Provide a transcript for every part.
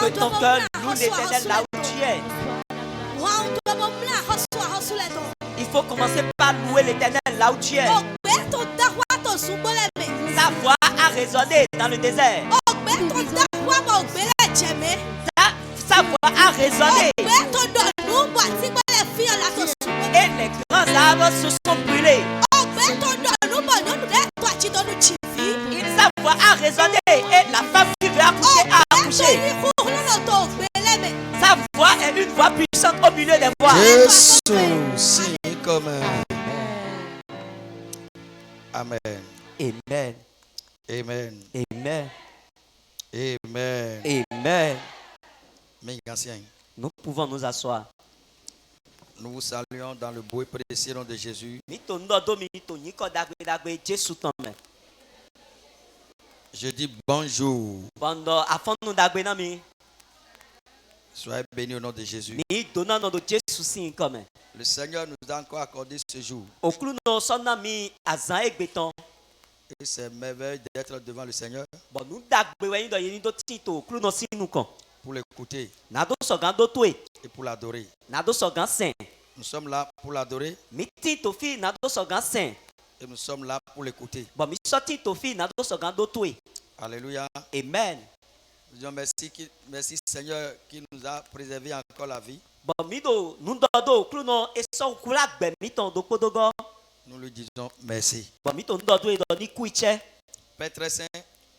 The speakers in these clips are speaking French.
Que ton cœur loue l'Éternel là où tu es. Il faut commencer par louer l'Éternel là où tu es. Ta voix a résonné dans le désert. Sa voix a résonné. Et les grands arbres se sont brûlés. Sa voix a résonné et la femme qui veut accoucher a accouché. Sa voix est une voix puissante au milieu des voix. Jésus, signe comme Amen. Amen. Amen. Amen. Amen. Amen. Nous pouvons nous asseoir. Nous vous saluons dans le beau et précieux nom de Jésus. Je dis bonjour. Soyez bénis au nom de Jésus. Le Seigneur nous a encore accordé ce jour. Et c'est merveilleux d'être devant le Seigneur. pour l'écouter nado sɔgã do toe et pour l'adorer. nado sɔgã sɛn Nous sommes là pour l'adorer mi ti tofi nado sɔgã sɛn et nous sommes là pour l'écouter. bɔn mi sɔ ti tofi nado sɔgã do toe Alléluia. amen Nous disons merci Seigneur qui nous a préservé encore la vie. bɔn mi do nudɔ do okulu nɔ esɔ kula gbɛmi tɔn do kpodogɔ Nous lui disons merci. bɔn mi to nudɔ do yi dɔ ni kui tsɛ Père très saint,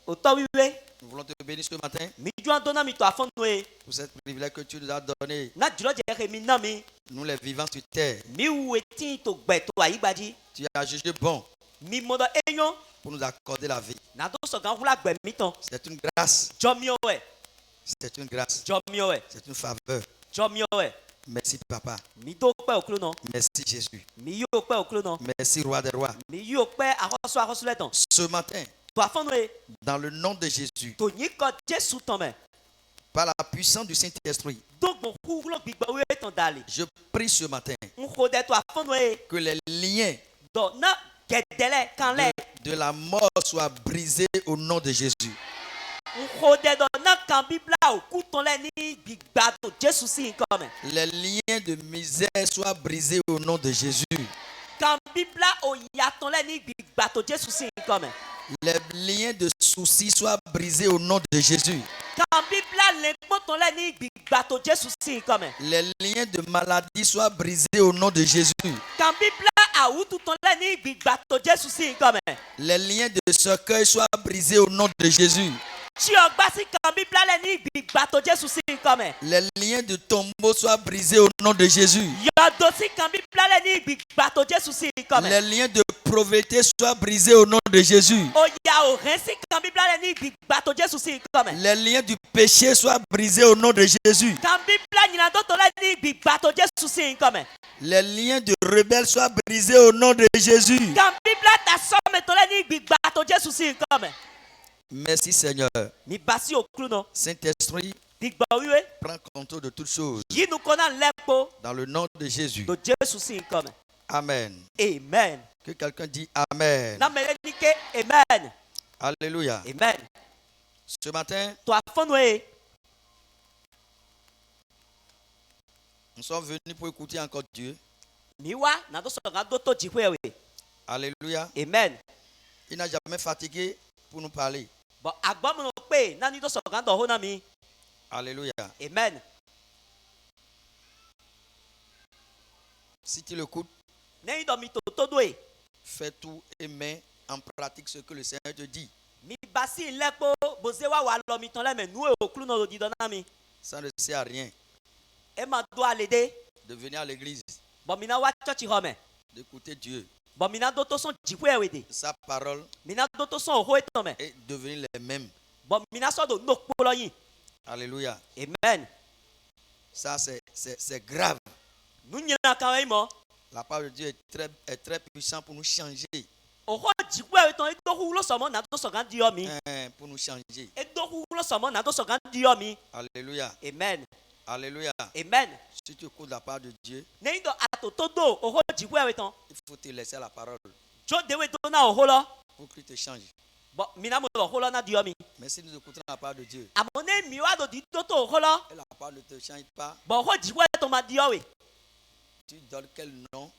otɔ wiwe nous voulons te bénir ce matin mi dzɔn do na mi to afɔ nu ye pour cette privilège que tu nous as donné, na dzrɔ dze xe mi na mi nous les vivants sur terre. mi wu eti to gbɛ to ayigba dzi Tu as jugé bon mi mɔ dɔ enyɔ pour nous accorder la vie. nado sɔgã kula gbɛmi tɔn C'est une grâce, dzɔ miɔ wɛ c'est une grâce, dzɔ miɔ wɛ c'est une faveur. dzɔ miɔ wɛ Merci papa, mi do kpɛ okulu nɔ merci Jésus, mi yi o kpɛ okulu nɔ merci roi des rois. mi yi o kpɛ axɔsu lɛ tɔn Ce matin, to afɔ nu ye dans le nom de Jésus, to nyi kɔ jesu tɔn mɛ par la puissance du Saint-Esprit, dogbɔn huhulɔ gbigbɛ wo ye tɔn dali je prie ce matin n xɔ dɛ to afɔ nu ye que les liens dɔ na gɛdɛ lɛ kan lɛ de la mort soient brisés au nom de Jésus. n xɔ dɛ dɔ na kan bibla o ku tɔn lɛ ni gbigba to jesu si nkɔ mɛ Les liens de misère soient brisés au nom de Jésus. kan bibla o ya tɔn lɛ ni gbigba to jesu si nkɔ mɛ Les liens de soucis soient brisés au nom de Jésus. kan bibla lɛ kpɔ tɔn lɛ ni gbigba to jesu si nkɔ mɛ Les liens de maladie soient brisés au nom de Jésus. kan bibla awutu tɔn lɛ ni gbigba to jesu si nkɔ mɛ Les liens de cercueil soient brisés au nom de Jésus. tsiɔgba si kan bibla lɛ ni gbigba to jesu si nkɔ mɛ Les liens de tombeau soient brisés au nom de Jésus. yɔdo si kan bibla lɛ ni gbigba to jesu si nkɔ mɛ Les liens de pauvreté soient brisés au nom de Jésus. oya o hɛn si kan bibla lɛ ni gbigba to jesu si nkɔ mɛ Les liens du péché soient brisés au nom de Jésus. kan bibla nyinadɔ tɔn lɛ ni gbigba to jesu si nkɔ mɛ Les liens de rebelles soient brisés au nom de Jésus. kan bibla ta sɔmɛ tɔn lɛ ni gbigba to jesu si nkɔ mɛ Merci Seigneur. mi basi okulu nɔ Saint-Esprit, gbigba wiwe prends contrôle de toutes choses. yinu kɔna lɛ kpo Dans le nom de Jésus. to jesu si nkɔ mɛ Amen. amen Que quelqu'un dit Amen. na mɛ lɛ ni ke amen Alléluia. amen Ce matin, to afɔ nu ye nous sommes venus pour écouter encore Dieu. mi wa nado sɔgã do to dziƒoe we Alléluia. amen Il n'a jamais fatigué pour nous parler. bɔn agbɔmunu pe nani do sɔgã dɔ ho na mi Alléluia. amen Si tu l'écoutes, ne yi dɔ mi to do ye fais tout et mets en pratique ce que le Seigneur te dit. mi basi lɛ kpo boze wa wa lɔ mi tɔn lɛ mɛ nu ye okulu nɔ do di dɔ na mi Ça ne sert à rien e ma do ale de de venir à l'église, bɔn mina wa tsɔtsi xɔ mɛ d'écouter Dieu, bɔn mina do to sɔn dziƒoe we de sa parole mina do to sɔn oho etɔn mɛ et devenir les mêmes. bɔn mina sɔ do no kpolɔ yin Alléluia. amen Ça, c'est grave. nu nyina kan ye mɔ La parole de Dieu est très puissant pour nous changer. oho dziƒoe etɔn edo hulo sɔmɔ na do sɔgã di yɔ mi Pour nous changer. edo hulo sɔmɔ na do sɔgã di yɔ mi Alléluia. amen Alléluia. amen Si tu écoutes la parole de Dieu, ne yi dɔ atoto do oho dziƒoe etɔn il faut te laisser la parole tso dewe do na oho lɔ pour qu'il te change. bɔn mina mo lɔ oho lɔ na di yɔ mi Mais si nous écoutons la parole de Dieu àmọ́ ne mi wa do di do to oho lɔ et la parole ne te change pas, bɔn oho dziƒoe etɔn ma di yɔ we tu donnes quel nom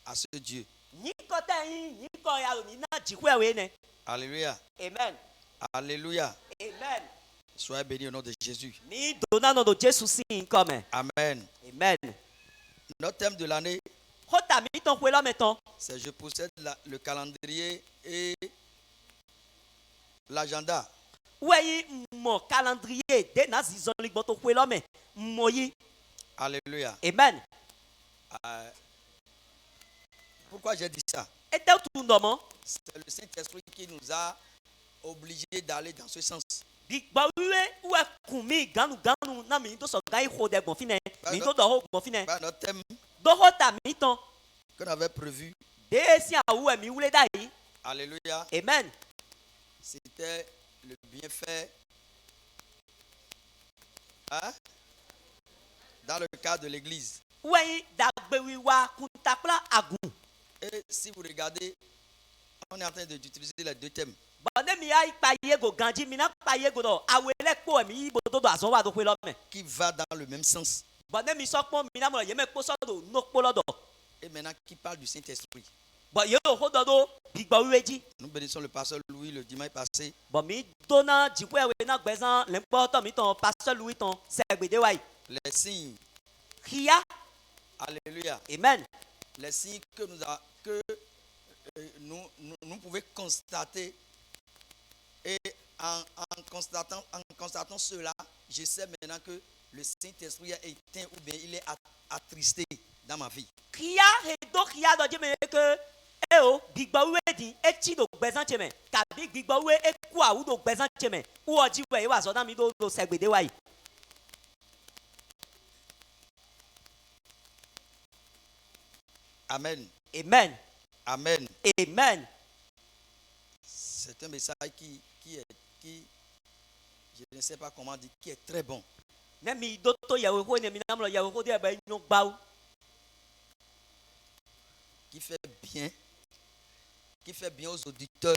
à ce Dieu? nyi kɔ tɛ yin nyi kɔ ya lo mi na dziƒoe we ne Alléluia. amen Alléluia. amen Soyez bénis au nom de Jésus. mi do na nɔ do jesu si nkɔ mɛ Amen. amen Notre thème de l'année, xɔ ta mi tɔn ƒe lɔ mɛ tɔn c'est je possède le calendrier et l'agenda. wɛyi mɔ calendrier de na zizɔli gbɔ to ƒe lɔ mɛ mɔ yi Alléluia. amen Pourquoi j'ai dit ça? ete tu nɔ mɔ C'est le Saint-Esprit qui nous a obligés d'aller dans ce sens. gbigba wiwe wɛ kun mi ganu na mi do sɔgã yi xɔ dɛ gbɔn fi nɛ mi do dɔ ho gbɔn fi nɛ Par notre thème do xɔ ta mi tɔn qu'on avait prévu, de si awu wɛ mi wule da yi Alléluia, amen c'était le bienfait, hein, dans le cadre de l'église. wɛyi dagbewiwa kuntakpla agun Et si vous regardez, on est en train d'utiliser les deux thèmes. qui va dans le même sens. Et maintenant, qui parle du Saint-Esprit. Nous bénissons le pasteur Louis le dimanche passé. Les signes. Alléluia. Amen. Les signes que nous pouvons constater. Et en constatant cela, je sais maintenant que le Saint-Esprit a éteint ou bien il est attristé dans ma vie. Amen. Amen. Amen. Amen. C'est un message qui, je ne sais pas comment dire, qui est très bon. Qui fait bien aux auditeurs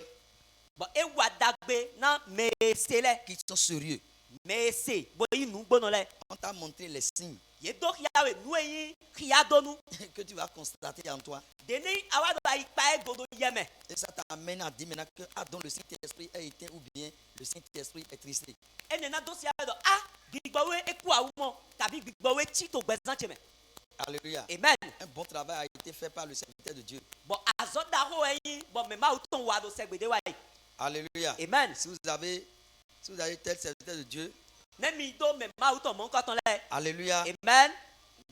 qui sont sérieux. On t'a montré les signes que tu vas constater en toi. Et ça t'amène à dire maintenant que donc le Saint-Esprit est éteint ou bien le Saint-Esprit est tristé. Alléluia. Amen. Un bon travail a été fait par le serviteur de Dieu. Alléluia. Amen. Si vous avez tel serviteur de Dieu, alléluia. Amen.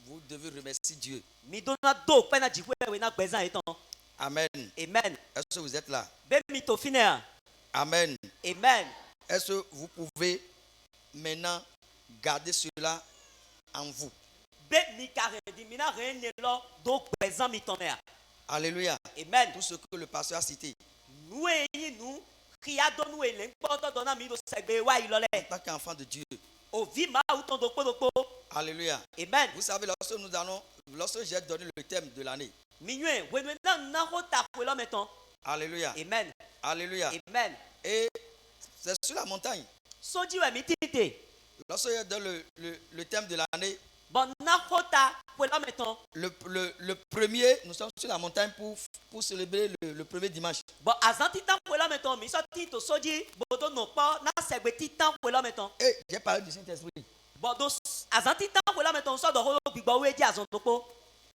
Vous devez remercier Dieu. Amen. Amen. Est-ce que vous êtes là? Amen. Amen. Est-ce que vous pouvez maintenant garder cela en vous? Alléluia. Amen. Tout ce que le pasteur a cité. En tant qu'enfant de Dieu. Alléluia. Amen. Vous savez, lorsque j'ai donné le thème de l'année. Alléluia. Amen. Alléluia. Amen. Et c'est sur la montagne. Lorsque j'ai donné le thème de l'année, le premier, nous sommes sur la montagne pour célébrer le premier dimanche. Et j'ai parlé du Saint-Esprit.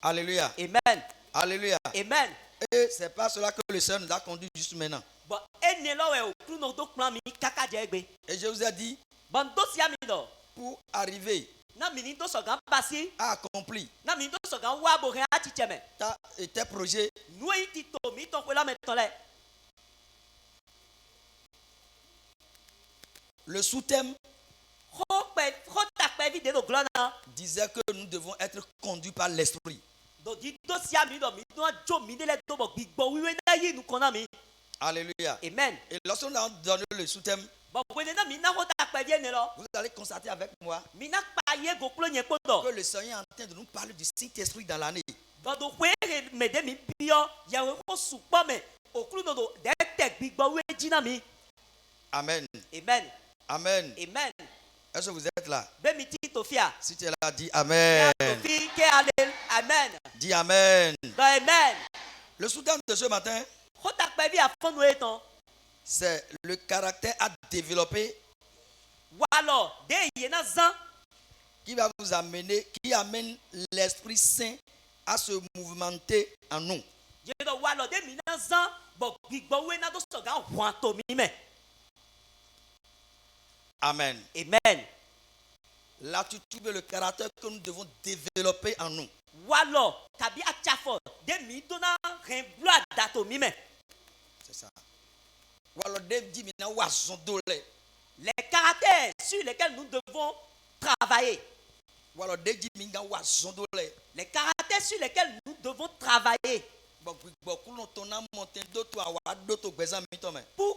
Alléluia. Amen. Alléluia. Amen. Et c'est pas cela que le Seigneur nous a conduit juste maintenant. Et je vous ai dit, pour arriver à accomplir tes projets, le sous-thème disait que nous devons être conduits par l'Esprit. Alléluia. Amen. Et lorsque nous avons donné le sous-thème, vous allez constater avec moi que le Seigneur est en train de nous parler du Saint-Esprit dans l'année. Amen. Amen. Amen. Amen. Est-ce que vous êtes là? Si tu es là, dis Amen. Amen. Dis Amen. Amen. Le sous-thème de ce matin, c'est le caractère à développer qui va vous amener, qui amène l'Esprit Saint à se mouvementer en nous. Amen. Amen. L'attitude et le caractère que nous devons développer en nous. C'est ça. Les caractères sur lesquels nous devons travailler. Les caractères sur lesquels nous devons travailler. Pour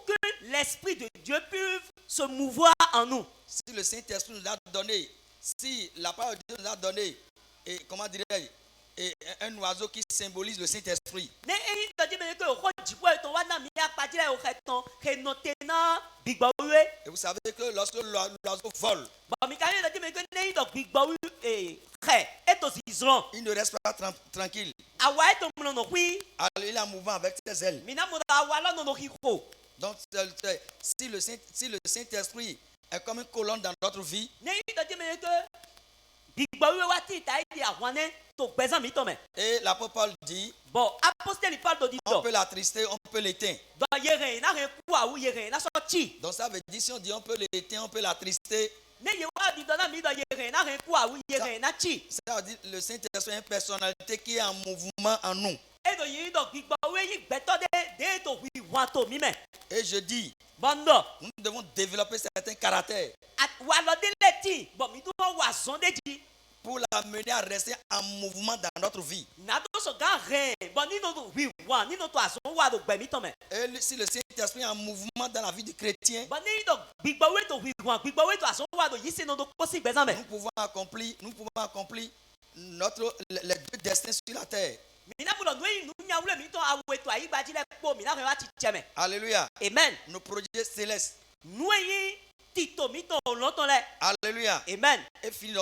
que l'Esprit de Dieu puisse se mouvoir en nous. Si le Saint-Esprit nous a donné, si la parole de Dieu nous a donné, et comment dirais-je, et un oiseau qui symbolise le Saint-Esprit. Ne eyi tɔdzi me ke wòxɔ dziƒo etɔn wa na mi akpadzi la wòxe tɔn xe nɔte na gbigbɔwue. Et vous savez que lorsque l'oiseau vole, Bɔn mi ka ye tɔdzi me ke ne yi tɔ gbigbɔwu xe eto zizlɔn. il ne reste pas tranquille. Awa eto mlɔ nɔ hui. Alors, il est en mouvement avec ses ailes. Mina mo da awa lɔ nɔnɔ hi ko. Donc, si le Saint-Esprit est comme une colonne dans notre vie, Ne yi tɔdzi me ke gbigbɔwue wa ti ta yi di ahwane to gbɛzã mi tɔ me. et l'apôtre Paul dit, Bɔn apostoli Paul do di on dɔ. peut l'attrister, on peut l'éteindre. Dɔ yehe na he ku awu yehe na sɔ tsi. Donc, ça veut dire, si on dit on peut l'éteindre, on peut l'attrister, Ne ye wa di dɔ na mi dɔ yehe na he ku awu yehe na tsi. ça veut dire le Saint-Esprit est une personnalité qui est en mouvement en nous. Edo yi dɔ gbigbɔwue yi gbɛtɔ de to hui wa to mi me. Et je dis, Bɔn dɔ. nous devons développer certains caractères Wa lɔ de le ti. Bɔn mi do wa zɔn de dzi. pour l'amener à rester en mouvement dans notre vie. Na do sɔ gã hɛn. Bɔn ni no do hui wa ni no to azɔn wa do gbɛ mi tɔ me. Et si le Saint-Esprit est en mouvement dans la vie du chrétien, Bɔn ni dɔ gbigbɔwue to hui wa gbigbɔwue to azɔn wa do yi se no do kposi gbɛzã me. nous pouvons accomplir les deux destins sur la terre. Mina mu dɔ nu yi nu nyawule mi tɔ awu eto ayi gbadzi le kpo mina hɛn wa ti tsɛ me. Alléluia. Amen. Nos projets célestes. Nu yi ti to mi tɔ lɔtɔ lɛ. Alléluia. Amen. Et finir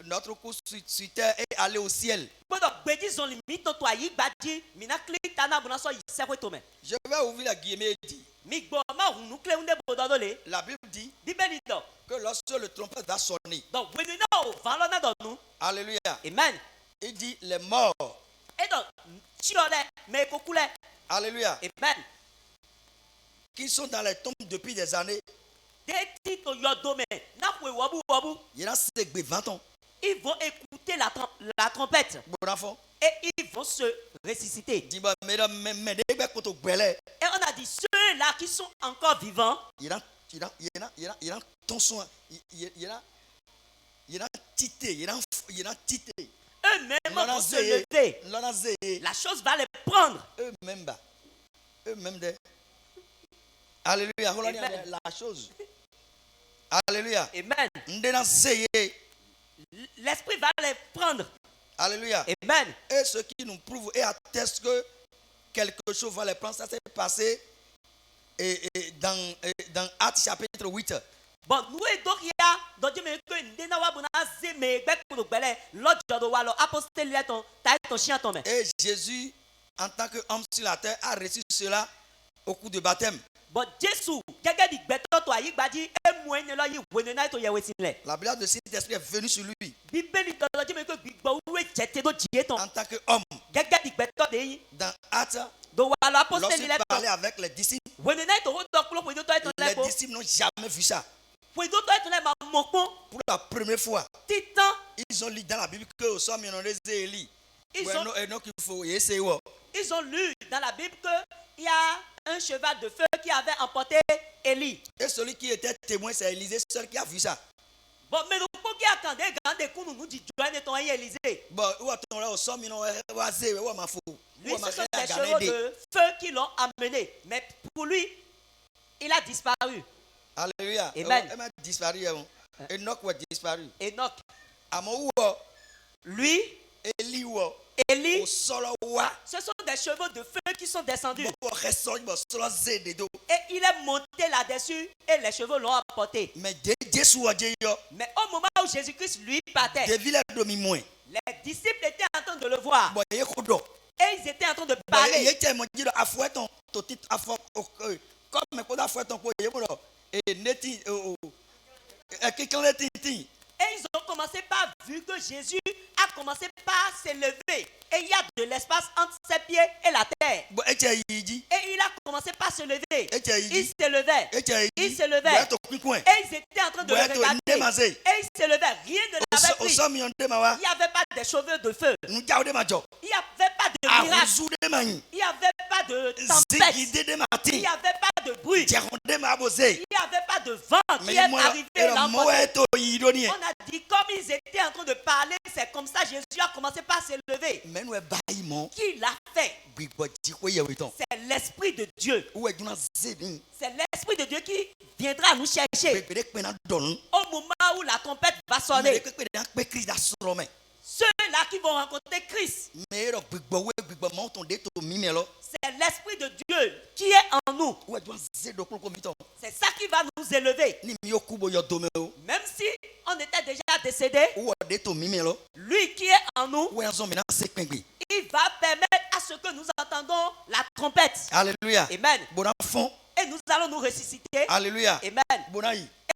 notre cours sur terre et aller au ciel. Gbɔdɔ gbedzi zɔli mi tɔ to ayi gbadzi mina kli ta na bona sɔ yi sɛkoe to me. Je vais ouvrir la guillemets et dire, Mi gbɔ ma hu nu kle ŋu de bo dɔ do le. la Bible dit Bíbélì dɔ. que lorsque le trompette va sonner, Donc, wenu na o van lɔ na dɔ nu. Alléluia, Amen. il dit les morts, E dɔ tsiɔ lɛ mɛ koku lɛ. Alléluia, Amen. qui sont dans les tombes depuis des années, De ti to yɔ do me na ƒoe wɔbu wɔbu. il y en a 20 ans. Ils vont écouter la trompette Bon enfant, et ils vont se ressusciter. dis moi, mesdames, mais des gars qui ont brûlé, Et on a dit ceux-là qui sont encore vivants, il y a ton soin, il y a tité, il y a tité, eux-mêmes vont se lever. La chose va les prendre. eux-mêmes, Alléluia, Amen. la chose. Alléluia. Amen. Alléluia. L'esprit va les prendre. Alléluia. Amen. Et ce qui nous prouve et atteste que quelque chose va les prendre, ça s'est passé dans Actes chapitre 8. Bon, nous et donc il y a donc me que ndena wa bona ze me gbe kuno gbele lọ́jọ́ do wa lo apostole le ton ta ton chien ton me. Et Jésus, en tant qu'homme sur la terre, a reçu cela au coup de baptême. Bon, Jésus gẹ́gẹ́ bí gbẹtọ to ayi gbadi e mu ene lo yi wenu na to yewe sin le. La blessure de Saint-Esprit est venue sur lui Bíbélì donc me que gbigbo we jete do die ton. en tant qu'homme. Gẹ́gẹ́ bí gbẹtọ de yi Dans Actes, do wa lo apostole lorsqu'il le ton. parlait avec les disciples, Wenu na to ho do kulo po do to le les ko. disciples n'ont jamais vu ça. Po do to le ma mokpon. Pour la première fois, Titan, ils ont lu dans la Bible que au somme, ils ont les Élie. ils Ils ont lu dans la Bible qu'il y a un cheval de feu qui avait emporté Élie. Et celui qui était témoin, c'est Élisée seul qui a vu ça. Bon, mais nous pouvons qui attendre grandes coups nous dit joindre ton Élisée. Bon, où attend là au somme, ils ont rasé, où ma fou. Lui, ce sont des chevaux de feu qui l'ont amené. Mais pour lui, il a disparu. Alléluia. Amen. Elle m'a disparu. Enoch a disparu. Enoch. Amon Lui, Élie Élie, au sol wa. ce sont des chevaux de feu qui sont descendus. Bon, ressort bon solo zé do. Et il est monté là-dessus et les chevaux l'ont apporté. Mais Jésus a dit yo. Mais au moment où Jésus-Christ lui partait, David a domi moins. les disciples étaient en train de le voir. Bon, il kodo. Et ils étaient en train de Bon, parler. il était mon dit afoueton, to titre afou comme me koda afoueton ko yebo no. Et neti quelqu'un le tinti. Et ils ont commencé par, vu que Jésus a commencé par s'élever. Et il y a de l'espace entre ses pieds et la terre. Bon, et Et il a commencé par se lever. il Il s'élevait. Il s'élevait. et Et ils étaient en train de le regarder. Et il s'élevait. Rien ne l'avait pris. Il n'y avait pas de cheveux de feu. Il n'y avait pas de miracle. Il n'y avait pas de tempête. Il n'y avait pas de bruit. Il n'y avait pas de vent qui est arrivé l'emporter. On a dit comme ils étaient en train de parler, c'est comme ça Jésus a commencé par s'élever. Qui l'a fait? C'est l'Esprit de Dieu. C'est l'Esprit de Dieu qui viendra nous chercher au moment où la trompette va sonner. Ceux-là qui vont rencontrer Christ. C'est l'Esprit de Dieu qui est en nous. C'est ça qui va nous élever. Même si on était déjà décédé, lui qui est en nous, il va permettre à ce que nous entendons la trompette. Alléluia. Amen. Et nous allons nous ressusciter. Alléluia. Amen.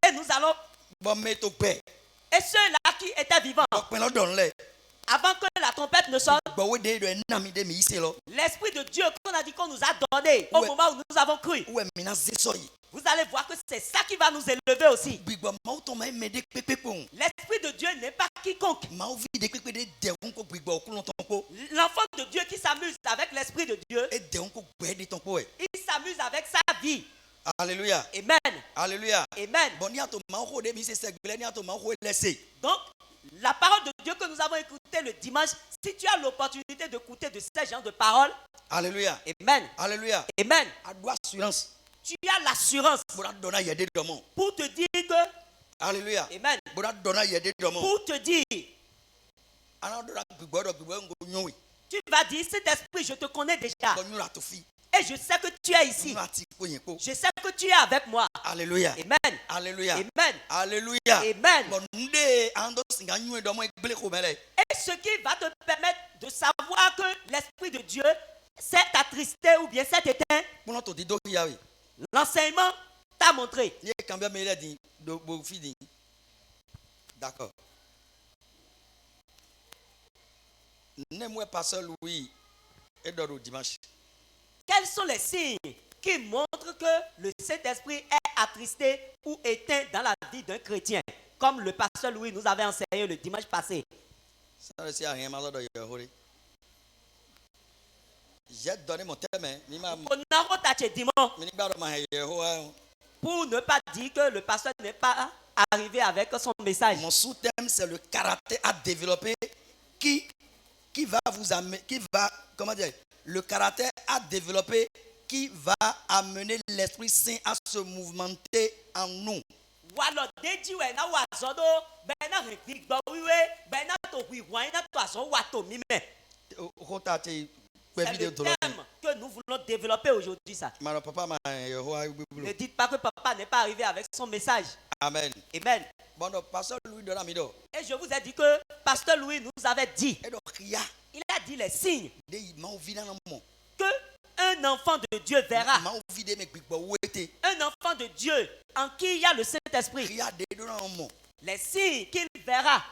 Et nous allons. Et ceux-là qui étaient vivants, avant que la trompette ne sonne, l'Esprit de Dieu qu'on a dit qu'on nous a donné au moment où nous avons cru, vous allez voir que c'est ça qui va nous élever aussi. L'Esprit de Dieu n'est pas quiconque. L'enfant de Dieu qui s'amuse avec l'Esprit de Dieu, il s'amuse avec sa vie. Alléluia. Amen. Alléluia. Amen. Donc, la parole de Dieu que nous avons écoutée le dimanche, si tu as l'opportunité d'écouter de ces genres de paroles, Alléluia. Amen. Alléluia. Amen. Assurance. Tu as l'assurance pour te dire que, Alléluia. Amen. Pour te dire, tu vas dire, cet esprit, je te connais déjà. Et je sais que tu es ici. Je sais que tu es avec moi. Alléluia. Amen. Alléluia. Amen. Alléluia. Amen. Et ce qui va te permettre de savoir que l'Esprit de Dieu s'est attristé ou bien s'est éteint, l'enseignement t'a montré. D'accord. N'aime-moi pasteur Louis et Doro dimanche. Quels sont les signes qui montrent que le Saint-Esprit est attristé ou éteint dans la vie d'un chrétien, comme le pasteur Louis nous avait enseigné le dimanche passé? J'ai donné mon thème pour ne pas dire que le pasteur n'est pas arrivé avec son message. Mon sous-thème, c'est le caractère à développer qui va vous amener, comment dire, le caractère à développer qui va amener l'Esprit Saint à se mouvementer en nous. C'est le thème que nous voulons développer aujourd'hui. Ça. Ne dites pas que papa n'est pas arrivé avec son message. Amen. Amen. Et je vous ai dit que pasteur Louis nous avait dit. Il a dit les signes que un enfant de Dieu verra. Un enfant de Dieu en qui il y a le Saint-Esprit. Les signes qu'il verra.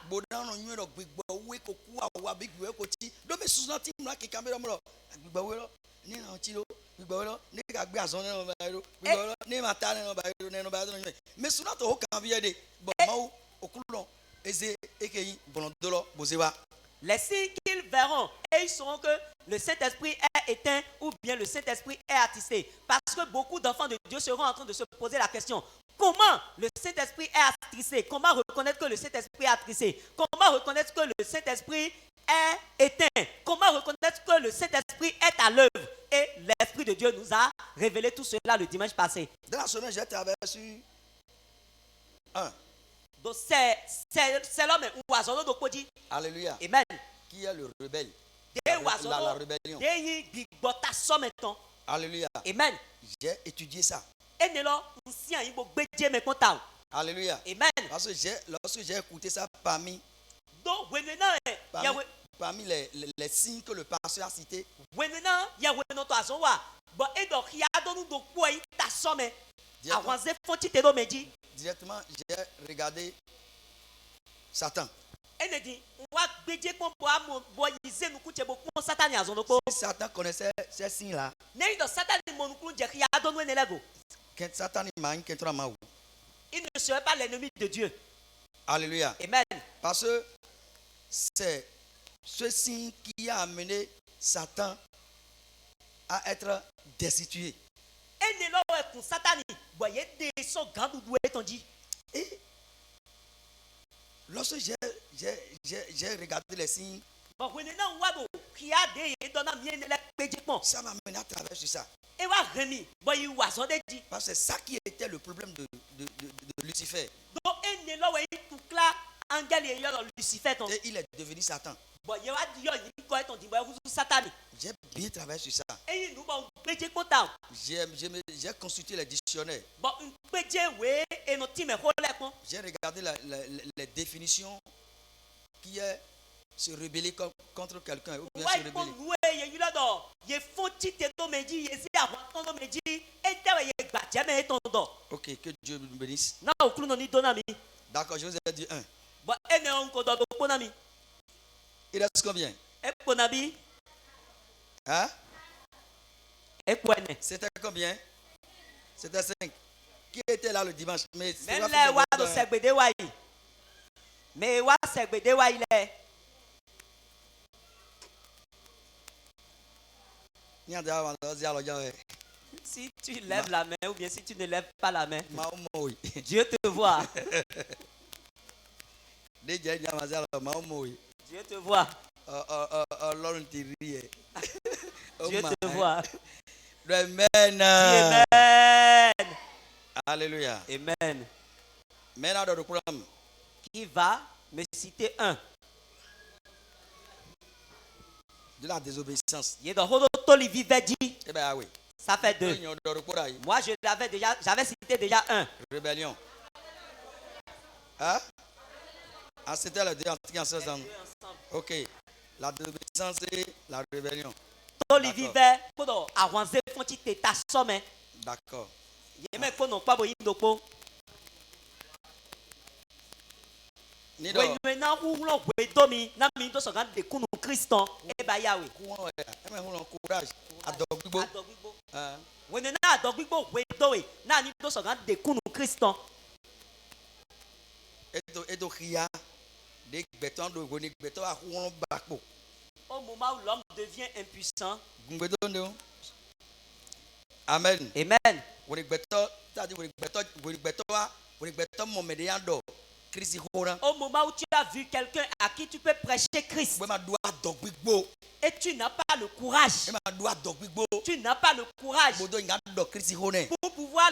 Les signes qu'ils verront, et ils sauront que le Saint-Esprit est éteint ou bien le Saint-Esprit est attristé. Parce que beaucoup d'enfants de Dieu seront en train de se poser la question: comment le Saint-Esprit est attristé? Comment reconnaître que le Saint-Esprit est attristé? Comment reconnaître que le Saint-Esprit est éteint? Comment reconnaître que le Saint-Esprit est à l'œuvre? Et l'Esprit de Dieu nous a révélé tout cela le dimanche passé. Dans la semaine, j'ai travaillé sur un. Donc c'est l'homme ou oiseau de Kodi. Alléluia. Amen. Qui est le rebelle? La rébellion. Alléluia. Amen. J'ai étudié ça. Alléluia. Amen. Lorsque j'ai écouté ça parmi les signes que le pasteur a cités, directement j'ai regardé Satan. Si Satan connaissait ces signes-là, il ne serait pas l'ennemi de Dieu. Alléluia. Amen. Parce que c'est ce signe qui a amené Satan à être destitué. Et lorsque j'ai regardé les signes, ça m'a mené à travers sur ça. Parce que c'est ça qui était le problème de Lucifer. Et il est devenu Satan. J'ai bien travaillé sur ça. J'ai consulté les dictionnaires. J'ai regardé les définitions qui est se rebeller contre quelqu'un ou bien se rebeller. Ok, que Dieu nous bénisse. D'accord, je vous ai dit un. Il reste combien? Hein? C'était combien? C'était 5. Qui était là le dimanche? Mais c'est pas si tu lèves la main ou bien si tu ne lèves pas la main, Dieu te voit. Dieu te voit. Dieu te voit. Amen. Amen. Alléluia. Amen. Maintenant, dans le programme. Qui va me citer un? De la désobéissance. Eh ben oui. Ça fait 2. Moi, j'avais cité déjà un. Rébellion. Hein? Ah, c'était les deux ensemble. Ok. La désobéissance et la rébellion. D'accord. Au moment où l'homme devient impuissant. Amen. Amen. Au moment où tu as vu quelqu'un à qui tu peux prêcher Christ et tu n'as pas le courage, tu n'as pas le courage pour pouvoir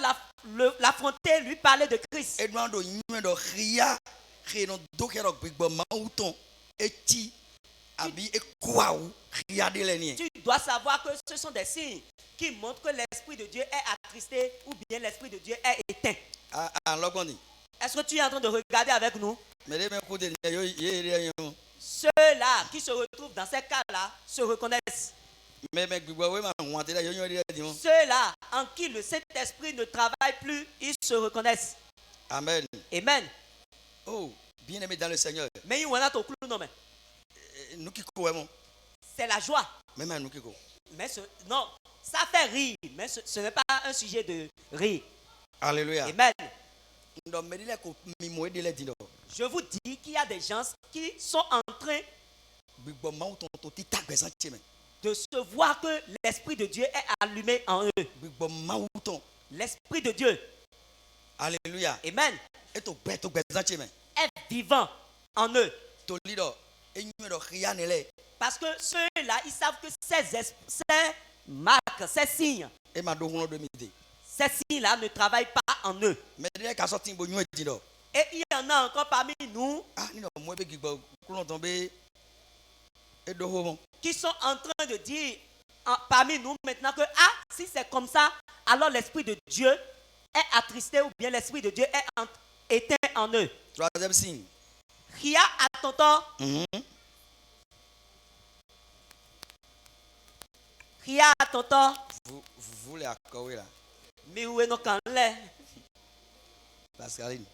l'affronter, lui parler de Christ. Tu dois savoir que ce sont des signes qui montrent que l'Esprit de Dieu est attristé ou bien l'Esprit de Dieu est éteint. Est-ce que tu es en train de regarder avec nous? Ceux-là qui se retrouvent dans ces cas-là se reconnaissent. Ceux-là en qui le Saint-Esprit ne travaille plus, ils se reconnaissent. Amen. Amen. Oh, bien-aimé dans le Seigneur. C'est la joie. Mais non, ça fait rire, mais ce n'est pas un sujet de rire. Alléluia. Amen. Je vous dis qu'il y a des gens qui sont en train de se voir que l'Esprit de Dieu est allumé en eux. L'Esprit de Dieu. Alléluia. Amen. Est vivant en eux. Parce que ceux-là, ils savent que ces marques, ces signes, ces signes-là ne travaillent pas en eux. Et il y en a encore parmi nous qui sont en train de dire parmi nous maintenant que si c'est comme ça, alors l'Esprit de Dieu est attristé ou bien l'Esprit de Dieu est éteint en eux. Troisième signe. Ria à tonton. Ria à tonton. Vous voulez accorder là. Mais où est nos canlets? Pascaline.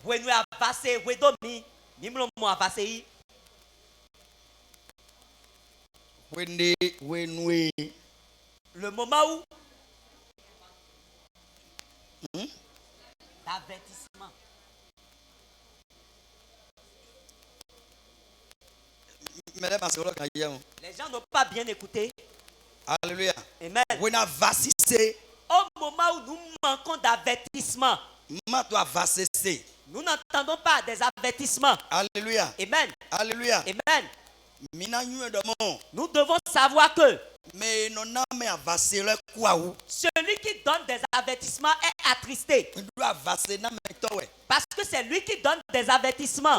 Où est nous à passer? Où est dormi? Nimlo mo à passer. Le moment où d'avertissement. Les gens n'ont pas bien écouté. Alléluia. Amen. Au moment où nous manquons d'avertissement, nous n'entendons pas des avertissements. Alléluia. Amen. Alléluia. Amen. Nous devons savoir que Celui qui donne des avertissements est attristé. Parce que c'est lui qui donne des avertissements.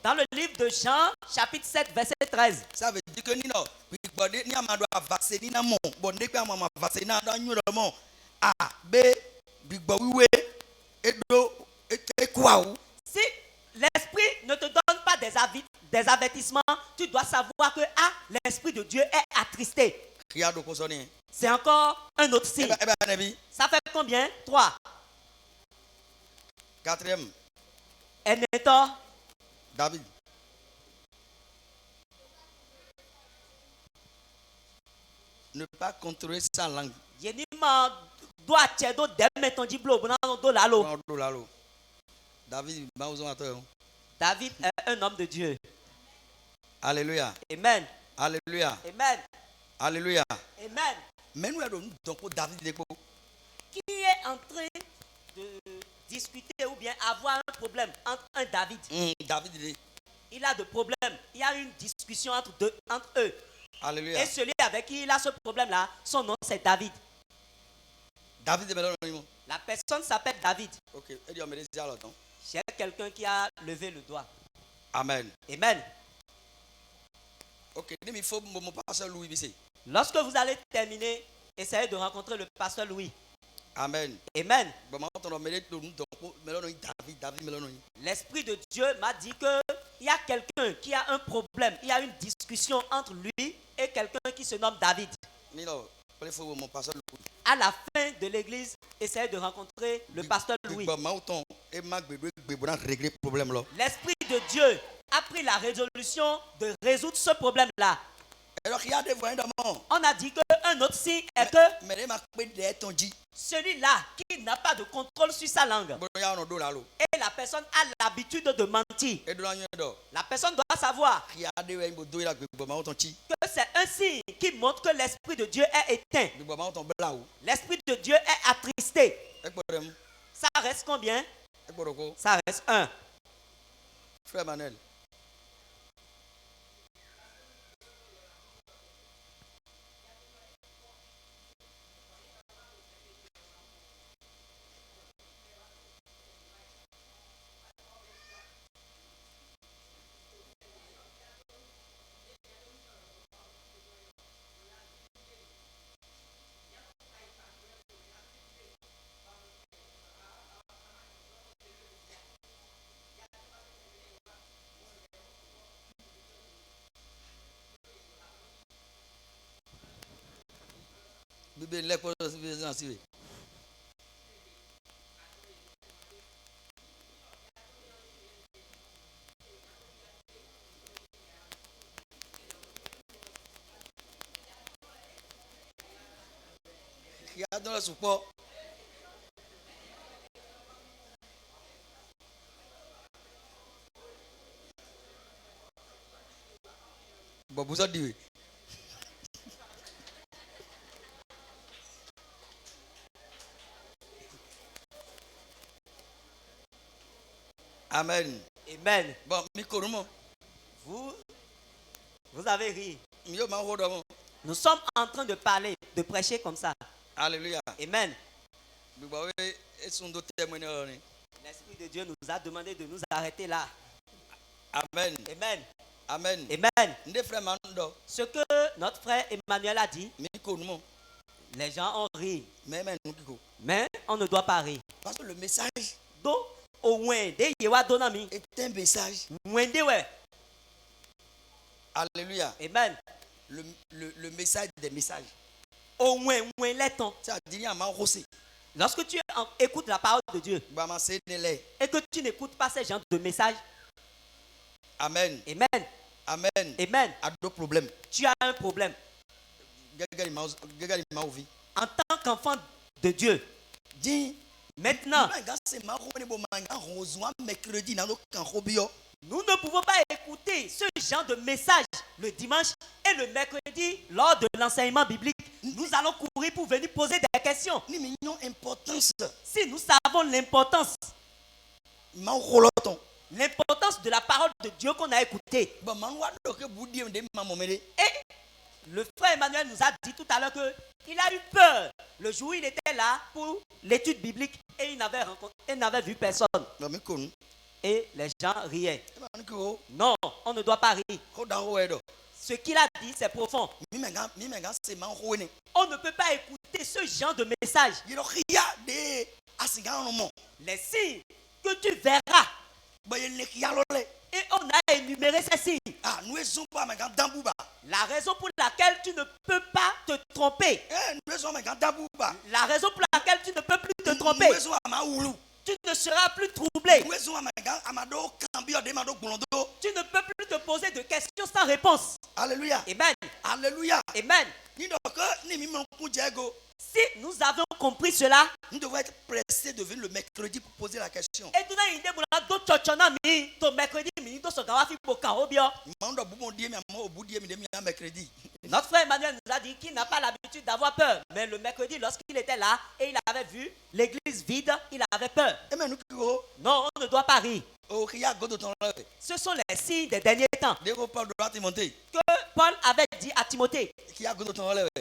Dans le livre de Jean, chapitre 7, verset 13. Ça veut dire que si l'esprit ne te donne pas des avertissements, tu dois savoir que l'esprit de Dieu est attristé. C'est encore un autre signe. Ça fait combien? 3. Quatrième. David. Ne pas contrôler sa langue. David est un homme de Dieu. Alléluia. Amen. Alléluia. Amen. Alléluia. Amen. Mais nous avons donc David. Qui est en train de discuter ou bien avoir un problème entre un David? David. Il a de problèmes. Il y a une discussion entre eux. Alléluia. Et celui avec qui il a ce problème-là, son nom c'est David. David. La personne s'appelle David. Ok. J'ai quelqu'un qui a levé le doigt. Amen. Amen. Ok. Il faut mon pasteur Louis. Lorsque vous allez terminer, essayez de rencontrer le pasteur Louis. Amen. Amen. L'Esprit de Dieu m'a dit qu'il y a quelqu'un qui a un problème. Il y a une discussion entre lui et quelqu'un qui se nomme David. À la fin de l'église, essayez de rencontrer le pasteur Louis. L'Esprit de Dieu a pris la résolution de résoudre ce problème-là. On a dit qu'un autre signe est que celui-là qui n'a pas de contrôle sur sa langue et la personne a l'habitude de mentir. La personne doit savoir que c'est un signe qui montre que l'Esprit de Dieu est éteint. L'Esprit de Dieu est attristé. Ça reste combien? Ça reste 1. Frère Manuel. Regardons le support. Bon, vous avez dit. Amen. Amen. Bon, Mikorumo. Vous avez ri. Nous sommes en train de parler, de prêcher comme ça. Alléluia. Amen. L'Esprit de Dieu nous a demandé de nous arrêter là. Amen. Amen. Amen. Amen. Ce que notre frère Emmanuel a dit, les gens ont ri. Mais on ne doit pas rire. Parce que le message est un message. Alléluia. Amen. Le message des messages. Lorsque tu écoutes la parole de Dieu et que tu n'écoutes pas ces genres de messages, Amen. Amen. Amen. Amen. Tu as un problème. En tant qu'enfant de Dieu, maintenant, nous ne pouvons pas écouter ce genre de message le dimanche et le mercredi lors de l'enseignement biblique. Nous allons courir pour venir poser des questions. Si nous savons l'importance de la parole de Dieu qu'on a écoutée, et Le frère Emmanuel nous a dit tout à l'heure qu'il a eu peur le jour où il était là pour l'étude biblique et il n'avait vu personne. Et les gens riaient. Non, on ne doit pas rire. Ce qu'il a dit, c'est profond. On ne peut pas écouter ce genre de message. Les signes que tu verras. Et on a énuméré ces signes. La raison pour laquelle tu ne peux pas te tromper. La raison pour laquelle tu ne peux plus te tromper. Tu ne seras plus troublé. Tu ne peux plus te poser de questions sans réponse. Alléluia. Amen. Alléluia. Amen. Si nous avons compris cela, nous devons être pressés de venir le mercredi pour poser la question. Notre frère Emmanuel nous a dit qu'il n'a pas l'habitude d'avoir peur. Mais le mercredi, lorsqu'il était là et il avait vu l'église vide, il avait peur. Non, on ne doit pas rire. Ce sont les signes des derniers temps que Paul avait dit à Timothée.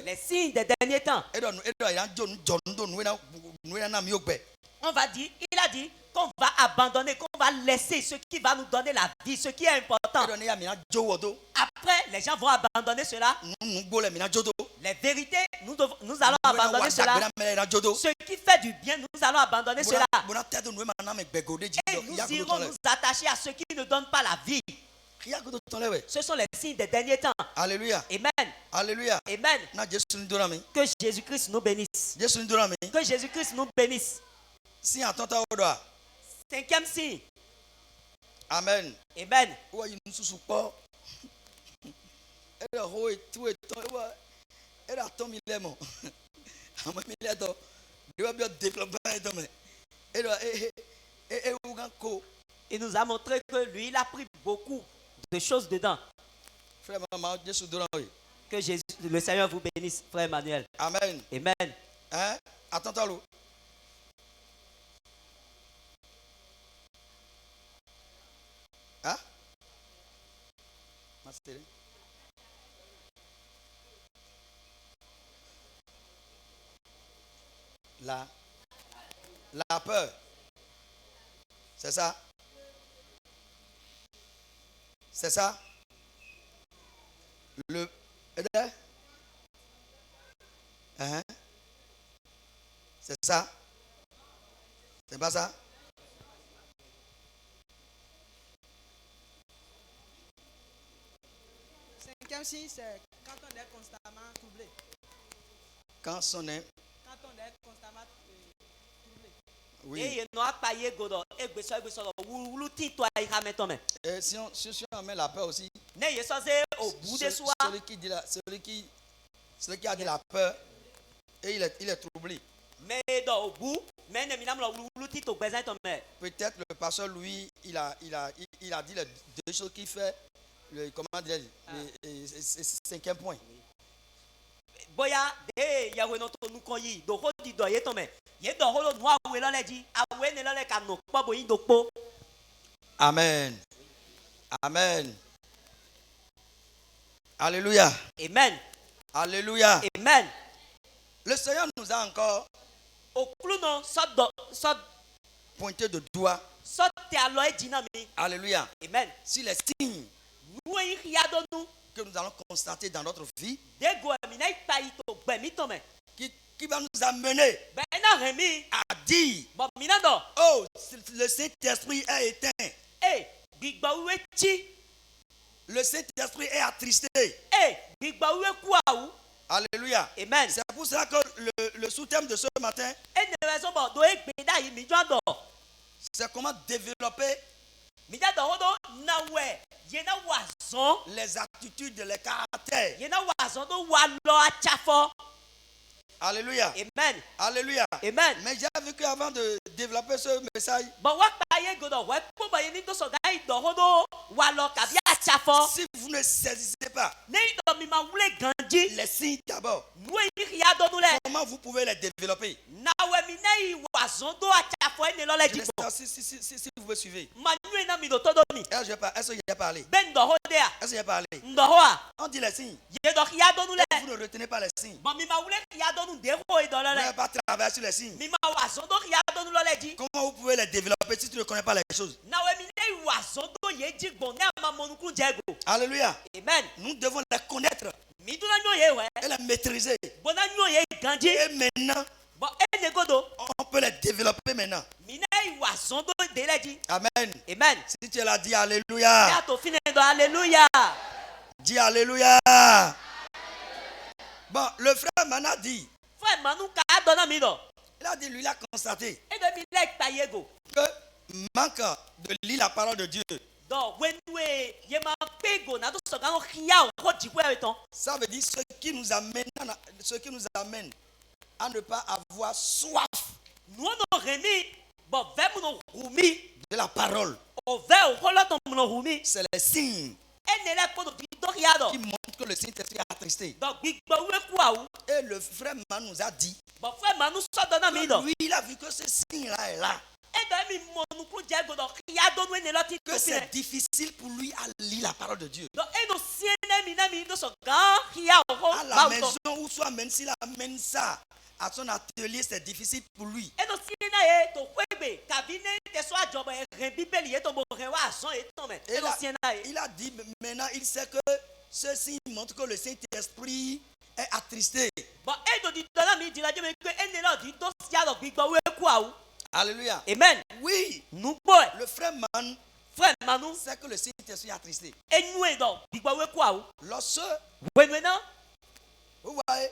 Les signes des derniers temps. On va dire, il a dit qu'on va abandonner, qu'on va laisser ce qui va nous donner la vie, ce qui est important. Après, les gens vont abandonner cela. Les vérités, nous allons abandonner cela. Ce qui fait du bien, nous allons abandonner cela. Et nous irons nous attacher à ce qui ne donne pas la vie. Ce sont les signes des derniers temps. Alléluia. Amen. Alléluia. Amen. Que Jésus-Christ nous bénisse. Que Jésus-Christ nous bénisse. Cinquième signe. Amen. Amen. Il nous a montré que lui, il a pris beaucoup de choses dedans. Que Jésus, le Seigneur vous bénisse, frère Emmanuel. Amen. Amen. Hein? Attends-toi. Hein? La peur. C'est ça? C'est ça? Le... C'est ça? C'est pas ça? Cinquième signe, c'est quand on est constamment troublé. Quand on est constamment troublé. Oui. Et si on met la peur aussi, celui qui a de la peur et il est troublé. Peut-être le pasteur Louis, il a dit les deux choses qu'il fait, comment dire, le cinquième point. Amen. Amen. Alléluia. Amen. Alléluia. Amen. Le Seigneur nous a encore pointé de doigt. Alléluia. Amen. Si les signes que nous allons constater dans notre vie qui va nous amener à dire oh, le Saint-Esprit est éteint. Le Saint-Esprit est attristé. Alléluia. Amen. C'est pour cela que le sous-thème de ce matin, c'est comment développer les attitudes, les caractères. Alléluia. Amen. Alléluia. Amen. Mais j'ai vu qu'avant de développer ce message, Si vous ne saisissez pas les signes d'abord, comment vous pouvez les développer? Si vous me suivez. Est-ce que j'ai parlé? Est-ce que j'ai parlé? On dit les signes. Vous ne retenez pas les signes. Vous n'avez pas travaillé sur les signes. Comment vous pouvez les développer si tu ne connais pas les choses? Alléluia. Amen. Nous devons les connaître et les maîtriser. Et maintenant, on peut les développer maintenant. Amen. Amen. Si tu l'as dit, alléluia. Alléluia. Dis alléluia. Bon, le frère Mana dit. Il a dit, lui, il a constaté que manque de lire la parole de Dieu. Ça veut dire ce qui nous amène à ne pas avoir soif de la parole. C'est les signes qui montrent que le Saint-Esprit est attristé. Et le frère Man nous a dit que lui, il a vu que ce signe-là est là. Que c'est difficile pour lui à lire la parole de Dieu. À la maison ou soit même s'il amène ça à son atelier, c'est difficile pour lui. Il a dit maintenant, il sait que ceci montre que le Saint-Esprit est attristé. Alléluia. Amen. Oui. Le frère Man sait que le Saint-Esprit est attristé. Lorsque vous voyez,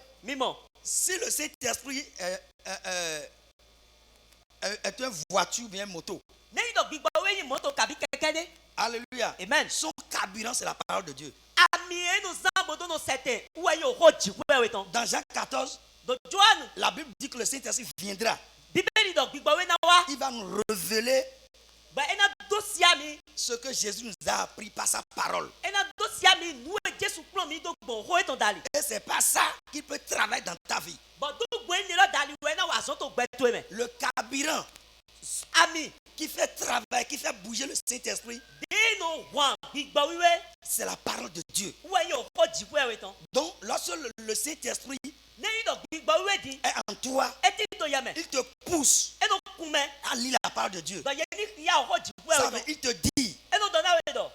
si le Saint-Esprit est une voiture ou bien une moto, alléluia. Amen. Son carburant, c'est la parole de Dieu. Dans Jean 14, la Bible dit que le Saint-Esprit viendra. Il va nous révéler ce que Jésus nous a appris par sa parole. Et c'est pas ça qu'il peut travailler dans ta vie. Le carburant qui fait travailler, qui fait bouger le Saint-Esprit, c'est la parole de Dieu. Donc, lorsque le Saint-Esprit est en toi, il te pousse à lire la parole de Dieu. Ça veut, il te dit,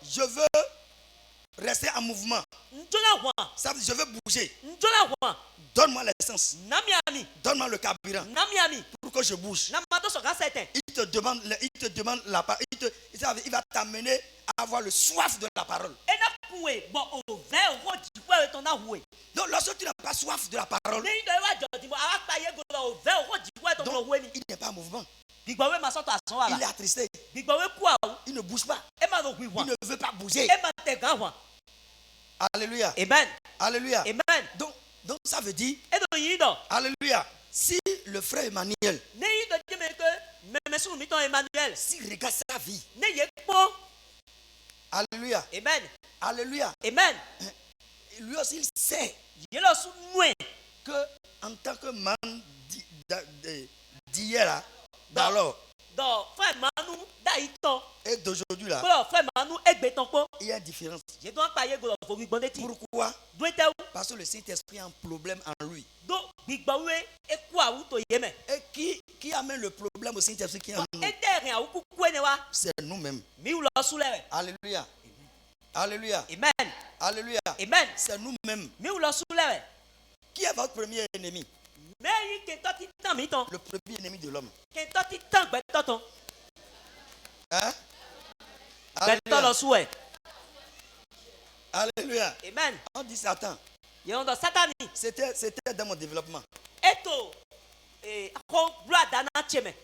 je veux rester en mouvement. Ça veut dire, je veux bouger. Donne-moi l'essence. Donne-moi le carburant pour que je bouge. Il te demande la parole. Il va t'amener à avoir le soif de la parole. Donc lorsque tu n'as pas soif de la parole, donc, il n'est pas en mouvement. Il est attristé. Il ne bouge pas. Il ne veut pas bouger. Alléluia. Amen. Alléluia. Amen. Donc ça veut dire, alléluia, si le frère Emmanuel, s'il regarde sa vie, alléluia, Amen. Alléluia, Amen. Lui aussi il sait que en tant que man d'hier là, d'alors et d'aujourd'hui là, il y a une différence. Pourquoi? Parce que le Saint-Esprit a un problème en lui. Et qui amène le problème au Saint-Esprit qui est en nous? C'est nous-mêmes. Alléluia. Alléluia. Amen. Alléluia. Amen. C'est nous-mêmes. Qui est votre premier ennemi? Le premier ennemi de l'homme. Hein? Alléluia. Alléluia. Amen. On dit Satan. C'était dans mon développement.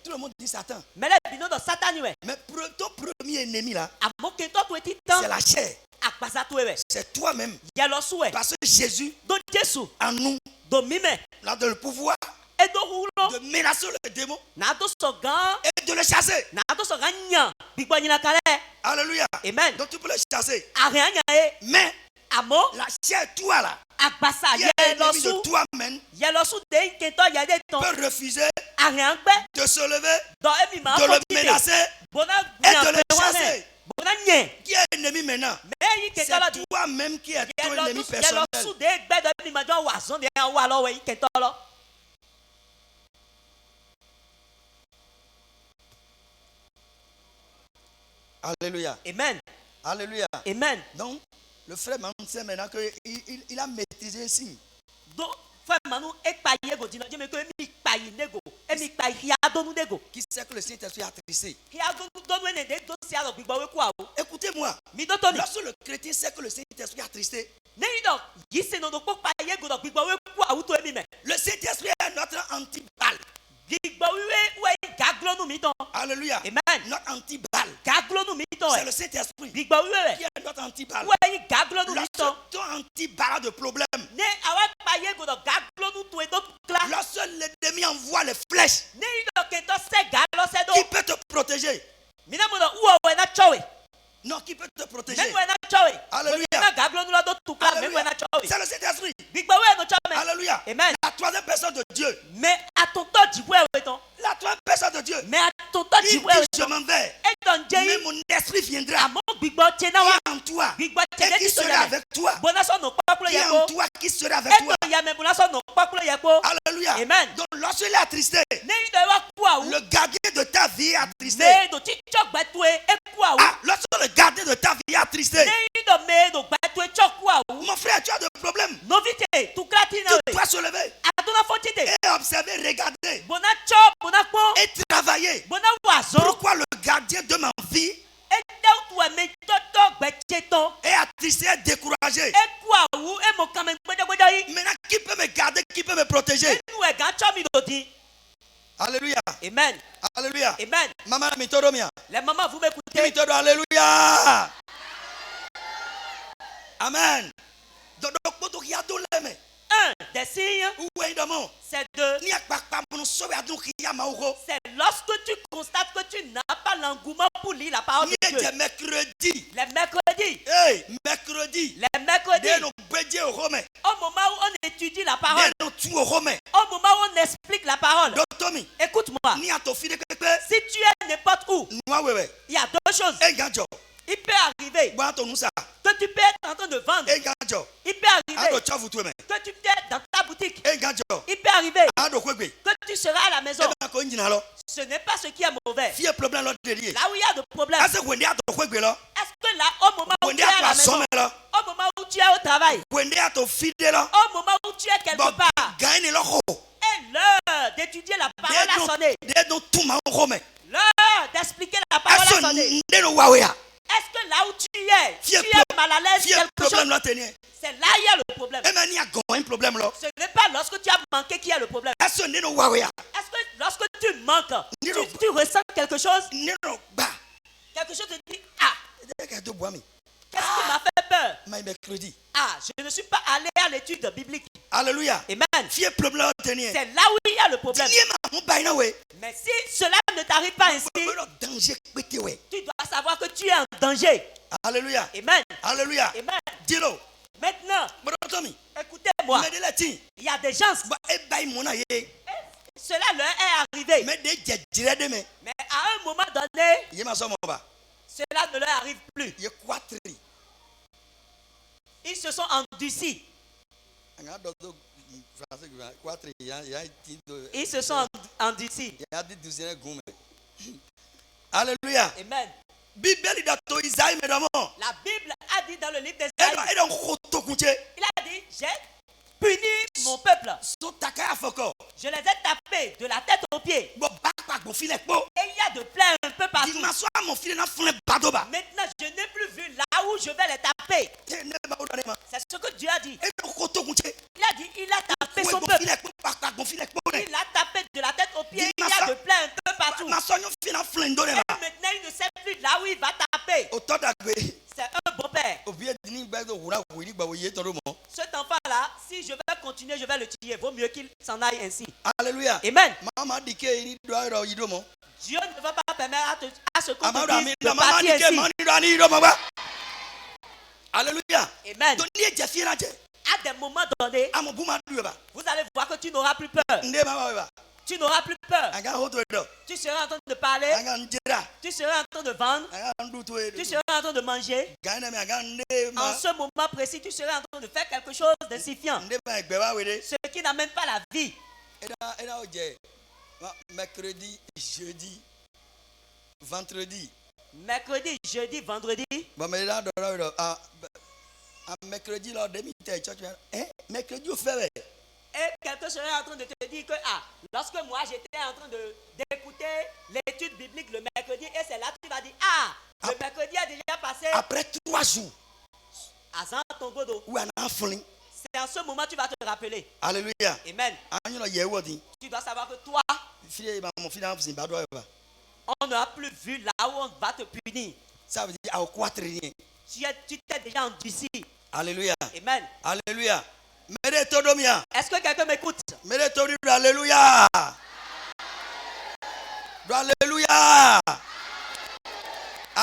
Tout le monde dit Satan. Mais ton premier ennemi là, c'est la chair. C'est toi-même. Parce que Jésus, en nous, a le pouvoir de menacer le démon et de le chasser. Alléluia. Amen. Donc tu peux le chasser. Mais la chair, toi là, qui est ennemi de toi-même, peut refuser de se lever, de le menacer et de le chasser. Qui est ennemi maintenant? C'est toi-même qui est ton ennemi personnel. Alléluia. Amen. Alléluia. Amen. Donc, le frère Manu sait maintenant qu'il a maîtrisé un signe. Donc, frère Manu est payé go dina mais que mi paye nego. E mi paye hia donu nego. Qui sait que le Saint-Esprit a trissé? Hia donu ne de dossier alors bigba we kwa o. Écoutez-moi. Mi dotoni. Lorsque le chrétien sait que le Saint-Esprit a trissé, ne donc, yise no do paye go do bigba we kwa o to emi me. le Saint-Esprit est notre anti-balle. Bigba we gaglo nu mi ton. Alléluia. Amen. Notre anti-balle. Gaglo nu mi ton. C'est le Saint-Esprit. Bigba we qui est notre anti-balle. We gaglo nu mi ton. Lorsque ton anti-balle a de problème, Ne awa paye go do gaglo nu to e do kla. lorsque l'ennemi envoie les flèches, Ne do ke to se galo se do. qui peut te protéger? Mina mo do uo we na chowe. Non, qui peut te protéger? Men we na chowe. Alléluia. Na gaglo nu do to kla men we na chowe. C'est le Saint-Esprit. Bigba we no chowe. Alléluia. Amen. La troisième personne de Dieu. Mais à ton temps du ouais ton. La troisième personne de Dieu. Mais à ton temps du Il ouais dit, je m'en vais. et ton Mais Dieu. mon esprit viendra. À mon bigbo tena wa. Qui est en toi? Bigbo Et tena qui qui sera avec toi? Bonaso no papulo Qui est en yako. toi? Qui sera avec Et toi? ton yame bonaso no papulo yako. Alléluia. Amen. Donc lorsqu'il est attristé, Ne do wa kwa ou. le gardien de ta vie est attristé. Me do ti chok batwe e kwa ou. Ah, lorsque le gardien de ta vie est attristé, Ne do me do batwe chok kwa ou. mon frère, tu as des problèmes. Novité tu klati na Tu we. dois se lever Adona fotite. et observer, regarder Bona chok bona po. et travailler. Bona wazo. Pourquoi le gardien de ma vie E de tu me toto gbecheton. est attristé, est découragé? E kwa ou e mo kamen gbeda yi. Maintenant, qui peut me garder? Qui peut me protéger? Nous e gan chomi do di. Alléluia. Amen. Alléluia. Amen. Maman, mitodo mia. Les mamans, vous m'écoutez? Mitodo, alléluia. Amen. Donc, il y a deux lemmes. Un des signes, Où est le mot? c'est de. Ni akpakpa mon sauve à donc il y a mauro. C'est lorsque tu constates que tu n'as pas l'engouement pour lire la parole Ni de Dieu. est mercredi. Les mercredis. Hey, mercredi. Les mercredis. Dès nos bédiers au Romain. Au moment où on étudie la parole. Dès nos tout au Romain. Au moment où on explique la parole. Tommy. Écoute-moi. Ni à ton fils de Si tu es n'importe où, Moi, ouais. il y a deux choses. Un gadjo. Il peut arriver Moi, ton nous ça. que tu peux être en train de vendre. Un gadjo. Il peut Ah, arriver tu as vous toi, mais. que tu peux être dans ta boutique. Un gadjo. Il peut arriver Ah, donc, oui. que tu seras à la maison. Ce n'est pas ce qui est mauvais. Fille problème là derrière. Là où il y a de problèmes. Ah, c'est when they are to quick là. Est-ce que là, au moment où When tu they es are à la to maison, assomme là. au moment où tu es au travail, When they are to feed là. au moment où tu es quelque Bon, part, gagne le ro. et l'heure d'étudier la parole a sonné. They don't tout ma Romain. L'heure d'expliquer la parole a sonné. Est-ce que là où tu es mal à l'aise, quelque chose, c'est là il y a le problème. Ce n'est pas lorsque tu as manqué qu'il y a le problème. Est-ce que lorsque tu manques, tu ressens quelque chose, quelque chose te dit, ah, qu'est-ce qui m'a fait peur? Ah, je ne suis pas allé à l'étude biblique. Alléluia. Amen. C'est là où il y a le problème. Mais si cela ne t'arrive pas ainsi, tu dois savoir que tu es en danger. Alléluia. Amen. Alléluia. Amen. Dis-le. Maintenant, écoutez-moi. Il y a des gens, cela leur est arrivé. Mais à un moment donné, cela ne leur arrive plus. Ils se sont endurcis. Ils se sont endurcis. Alléluia. Amen. La Bible a dit dans le livre d'Ésaïe, il a dit, j'ai puni mon peuple. Je les ai tapés de la tête aux pieds. Et il y a de plaies un peu partout. Maintenant, je n'ai plus vu là où je vais les taper. C'est ce que Dieu a dit. Il a dit, il a tapé son peuple. Il a tapé de la tête aux pieds. Il y a de plaies un peu partout. Et maintenant, il ne sait plus là où il va taper. C'est un bon père. Cet enfant-là, si je vais continuer, je vais le tuer. Vaut mieux qu'il s'en aille ainsi. Alléluia. Amen. Dieu ne va pas permettre à ce qu'on te dise de partir ainsi. Alléluia. Amen. À des moments donnés, vous allez voir que tu n'auras plus peur. Tu n'auras plus peur. Tu seras en train de parler. Tu seras en train de vendre. Tu seras en train de manger. En ce moment précis, tu seras en train de faire quelque chose d'insignifiant. Ce qui n'amène pas la vie. Mercredi, jeudi, vendredi. Mercredi, jeudi, vendredi. Mercredi, mercredi, au fait. Et quelqu'un serait en train de te dire que lorsque moi j'étais en train d'écouter l'étude biblique le mercredi, et c'est là que tu vas dire le mercredi a déjà passé. Après 3 jours. C'est en ce moment que tu vas te rappeler. Alléluia. Amen. Tu dois savoir que toi, on n'a plus vu là où on va te punir. Ça veut dire tu t'es déjà endurci. Alléluia. Amen. Alléluia. Est-ce que quelqu'un m'écoute? Alléluia. Alléluia.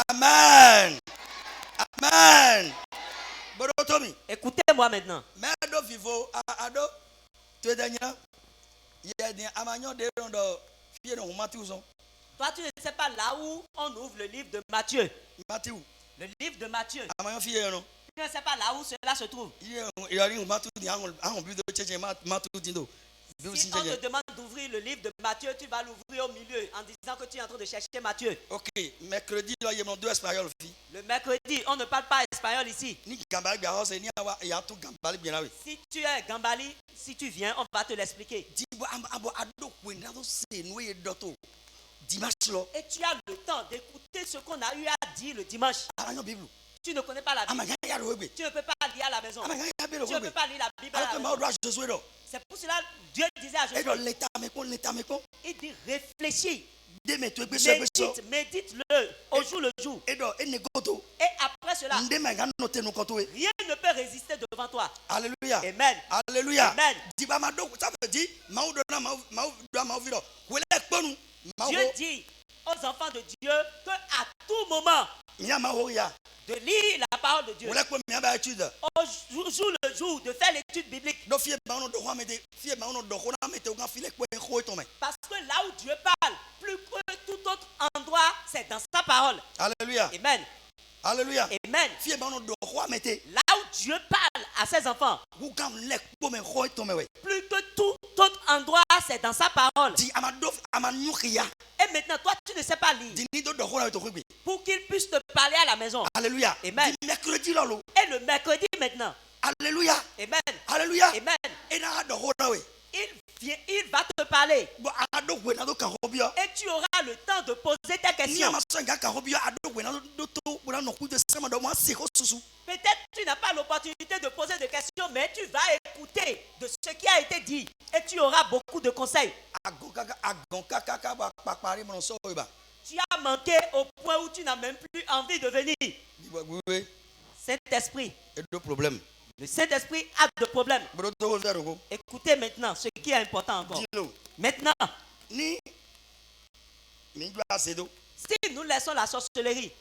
Amen. Amen. Écoutez-moi maintenant. Toi, tu ne sais pas là où on ouvre le livre de Matthieu. Le livre de Matthieu. Tu ne sais pas là où cela se trouve. Si on te demande d'ouvrir le livre de Matthieu, tu vas l'ouvrir au milieu en disant que tu es en train de chercher Matthieu. Ok, mercredi, il y a 2 espagnols. Le mercredi, on ne parle pas espagnol ici. Si tu es Gambali, si tu viens, on va te l'expliquer. Et tu as le temps d'écouter ce qu'on a eu à dire le dimanche. Tu ne connais pas la Bible. Tu ne peux pas lire à la maison. Tu ne peux pas lire la Bible à la maison. C'est pour cela que Dieu disait à Josué. Il dit réfléchis. Médite-le au jour le jour. Et après cela, rien ne peut résister devant toi. Alléluia. Amen. Alléluia. Amen. Dieu dit aux enfants de Dieu qu'à tout moment, de lire la parole de Dieu. Au jour le jour, de faire l'étude biblique. Parce que là où Dieu parle, plus que tout autre endroit, c'est dans sa parole. Alléluia. Amen. Alléluia. Amen. Là où Dieu parle à ses enfants, plus que tout autre endroit, c'est dans sa parole. Et maintenant, toi, tu ne sais pas lire. Pour qu'il puisse te parler à la maison. Alléluia. Amen. Et le mercredi maintenant. Alléluia. Amen. Alléluia. Amen. Il va te parler. Et tu auras le temps de poser tes questions. Peut-être tu n'as pas l'opportunité de poser des questions, mais tu vas écouter de ce qui a été dit. Et tu auras beaucoup de conseils. Tu as manqué au point où tu n'as même plus envie de venir. Saint-Esprit. Le Saint-Esprit a de problèmes. Écoutez maintenant ce qui est important encore. Maintenant, si nous laissons la sorcellerie,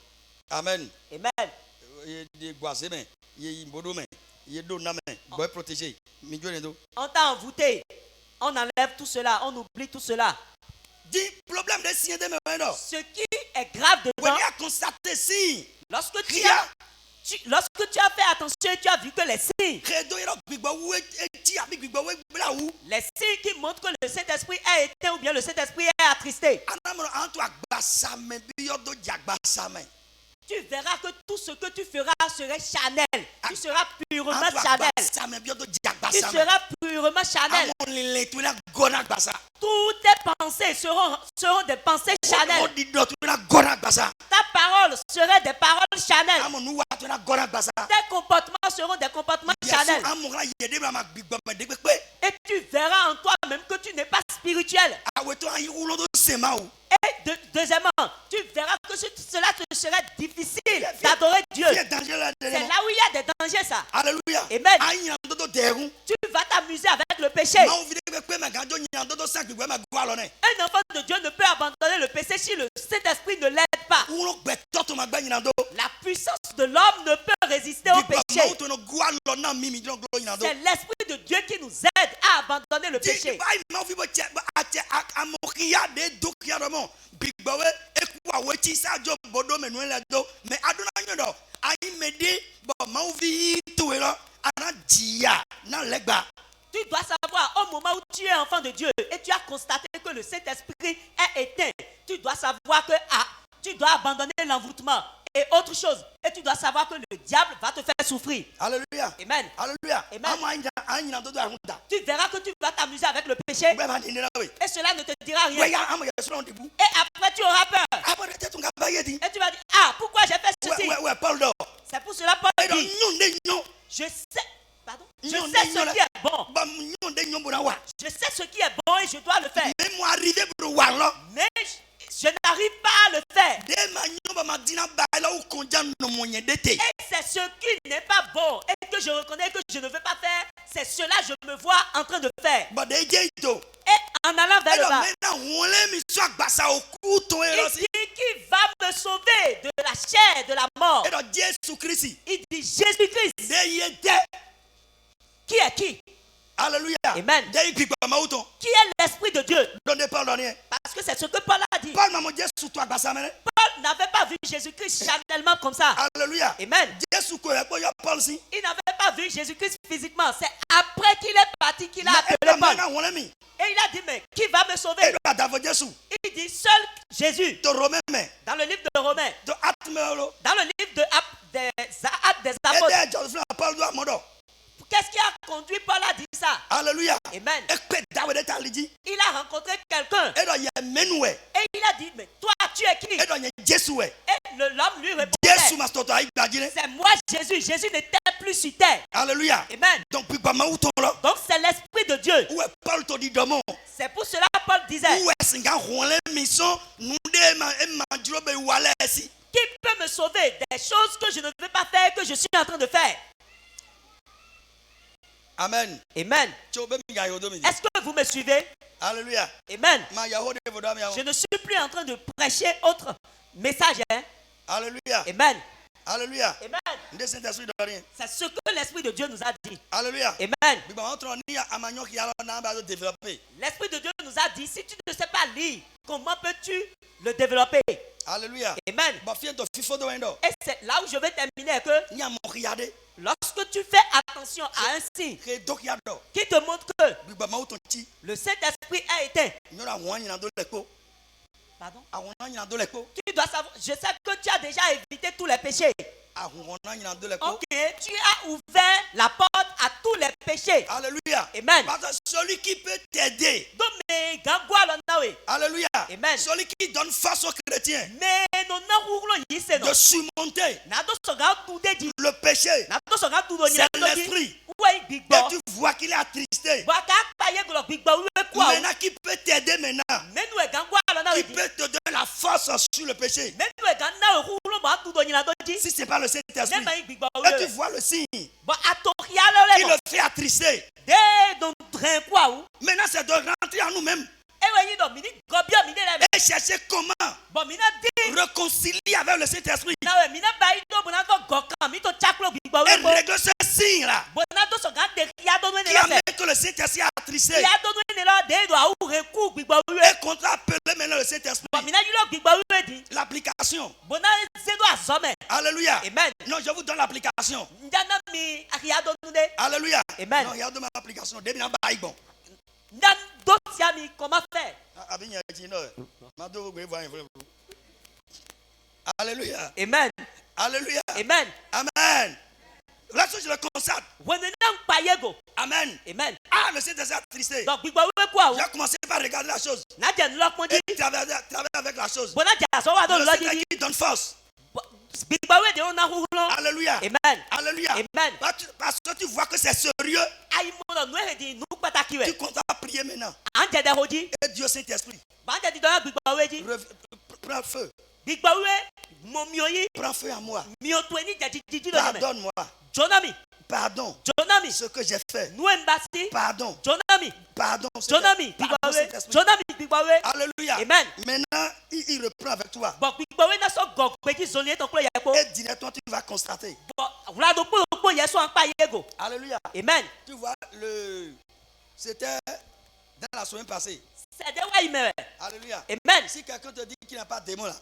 Amen. Amen. On t'a envoûté. On enlève tout cela. On oublie tout cela. Ce qui est grave dedans, lorsque tu as fait attention, tu as vu que les signes qui montrent que le Saint-Esprit a été ou bien le Saint-Esprit est attristé. Tu verras que tout ce que tu feras serait charnel. Tu seras purement charnel. Tu seras purement charnel. Toutes tes pensées seront des pensées charnelles. Ta parole serait des paroles charnelles. Tes comportements seront des comportements charnels. Et tu verras en toi-même que tu n'es pas spirituel. Et deuxièmement, tu verras que cela te serait difficile d'adorer Dieu. C'est là où il y a des dangers, ça. Alléluia. Amen. Tu vas t'amuser avec le péché. Un enfant de Dieu ne peut abandonner le péché si le Saint-Esprit ne l'aide pas. La puissance de l'homme ne peut résister au péché. C'est l'Esprit de Dieu qui nous aide à abandonner le péché. Tu dois savoir, au moment où tu es enfant de Dieu et tu as constaté que le Saint-Esprit est éteint, tu dois savoir que tu dois abandonner l'envoûtement et autre chose. Et tu dois savoir que le diable va te faire souffrir. Alléluia. Amen. Alléluia. Amen. Tu verras que tu vas t'amuser avec le péché et cela ne te dira rien. Et après tu auras peur. Et tu vas dire, pourquoi j'ai fait ceci? C'est pour cela Paul dit, je sais. Pardon? Je sais ce qui est bon. Je sais ce qui est bon et je dois le faire. Mais je n'arrive pas à le faire. Et c'est ce qui n'est pas bon et que je reconnais que je ne veux pas faire. C'est cela que je me vois en train de faire. Et en allant vers le bas, il dit qu'il va me sauver de la chair, de la mort. Il dit Jésus-Christ. Qui est qui? Alléluia. Amen. Qui est l'Esprit de Dieu? Parce que c'est ce que Paul a dit. Paul n'avait pas vu Jésus-Christ charnellement comme ça. Alléluia. Amen. Il n'avait pas vu Jésus-Christ physiquement. C'est après qu'il est parti qu'il a appelé Paul. Et il a dit, mais qui va me sauver? Il dit, seul Jésus. Dans le livre de Romains. Dans le livre des Actes des Apôtres. Qu'est-ce qui a conduit Paul à dire ça? Alléluia. Amen. Il a rencontré quelqu'un. Et il a dit, mais toi tu es qui? Et l'homme lui répondait, c'est moi Jésus. Jésus n'était plus sur terre. Alléluia. Amen. Donc c'est l'Esprit de Dieu. C'est pour cela que Paul disait, qui peut me sauver des choses que je ne veux pas faire, que je suis en train de faire? Amen. Amen. Est-ce que vous me suivez? Alléluia. Amen. Je ne suis plus en train de prêcher autre message. Alléluia. Amen. Alléluia. Amen. C'est ce que l'Esprit de Dieu nous a dit. Alléluia. Amen. L'Esprit de Dieu nous a dit, si tu ne sais pas lire, comment peux-tu le développer? Alléluia. Amen. Et c'est là où je vais terminer que lorsque tu fais attention à un signe qui te montre que le Saint-Esprit a éteint. Pardon? Tu dois savoir, je sais que tu as déjà évité tous les péchés. Ok, tu as ouvert la porte à tous les péchés. Alléluia. Amen. Celui qui peut t'aider. Alléluia. Amen. Celui qui donne face aux chrétiens de surmonter le péché, c'est l'Esprit. Et tu vois qu'il est attristé. Maintenant, qui peut t'aider maintenant? Qui peut te donner la force sur le péché? Si ce n'est pas le Saint-Esprit, et tu vois le signe qui le fait attrister. Maintenant, c'est de rentrer en nous-mêmes et chercher comment réconcilier avec le Saint-Esprit et régler ce signe-là qui amène que le Saint-Esprit est attristé et qu'on t'a appelé maintenant le Saint-Esprit. L'application. Alléluia. Amen. Non, je vous donne l'application. Alléluia. Amen. Non, il y a de l'application. Comment faire? Alléluia. Amen. Alléluia. Amen. Amen. Là, je le constate. Amen. Amen. Le Saint-Esprit est attristé. Donc, j'ai commencé par regarder la chose. Et travailler avec la chose. Le Saint-Esprit qui donne force. Alléluia. Amen. Alléluia. Amen. Parce que tu vois que c'est sérieux. Tu comptes à prier maintenant. Et Dieu Saint-Esprit. Prends feu. Prends feu à moi. Pardonne-moi. pardon ce que j'ai fait. Pardon. Pardon. Alléluia. Amen. Maintenant, il reprend avec toi. Et directement, tu vas constater. Alléluia. Amen. Tu vois, c'était dans la semaine passée. Alléluia. Amen. Si quelqu'un te dit qu'il n'a pas de démon là.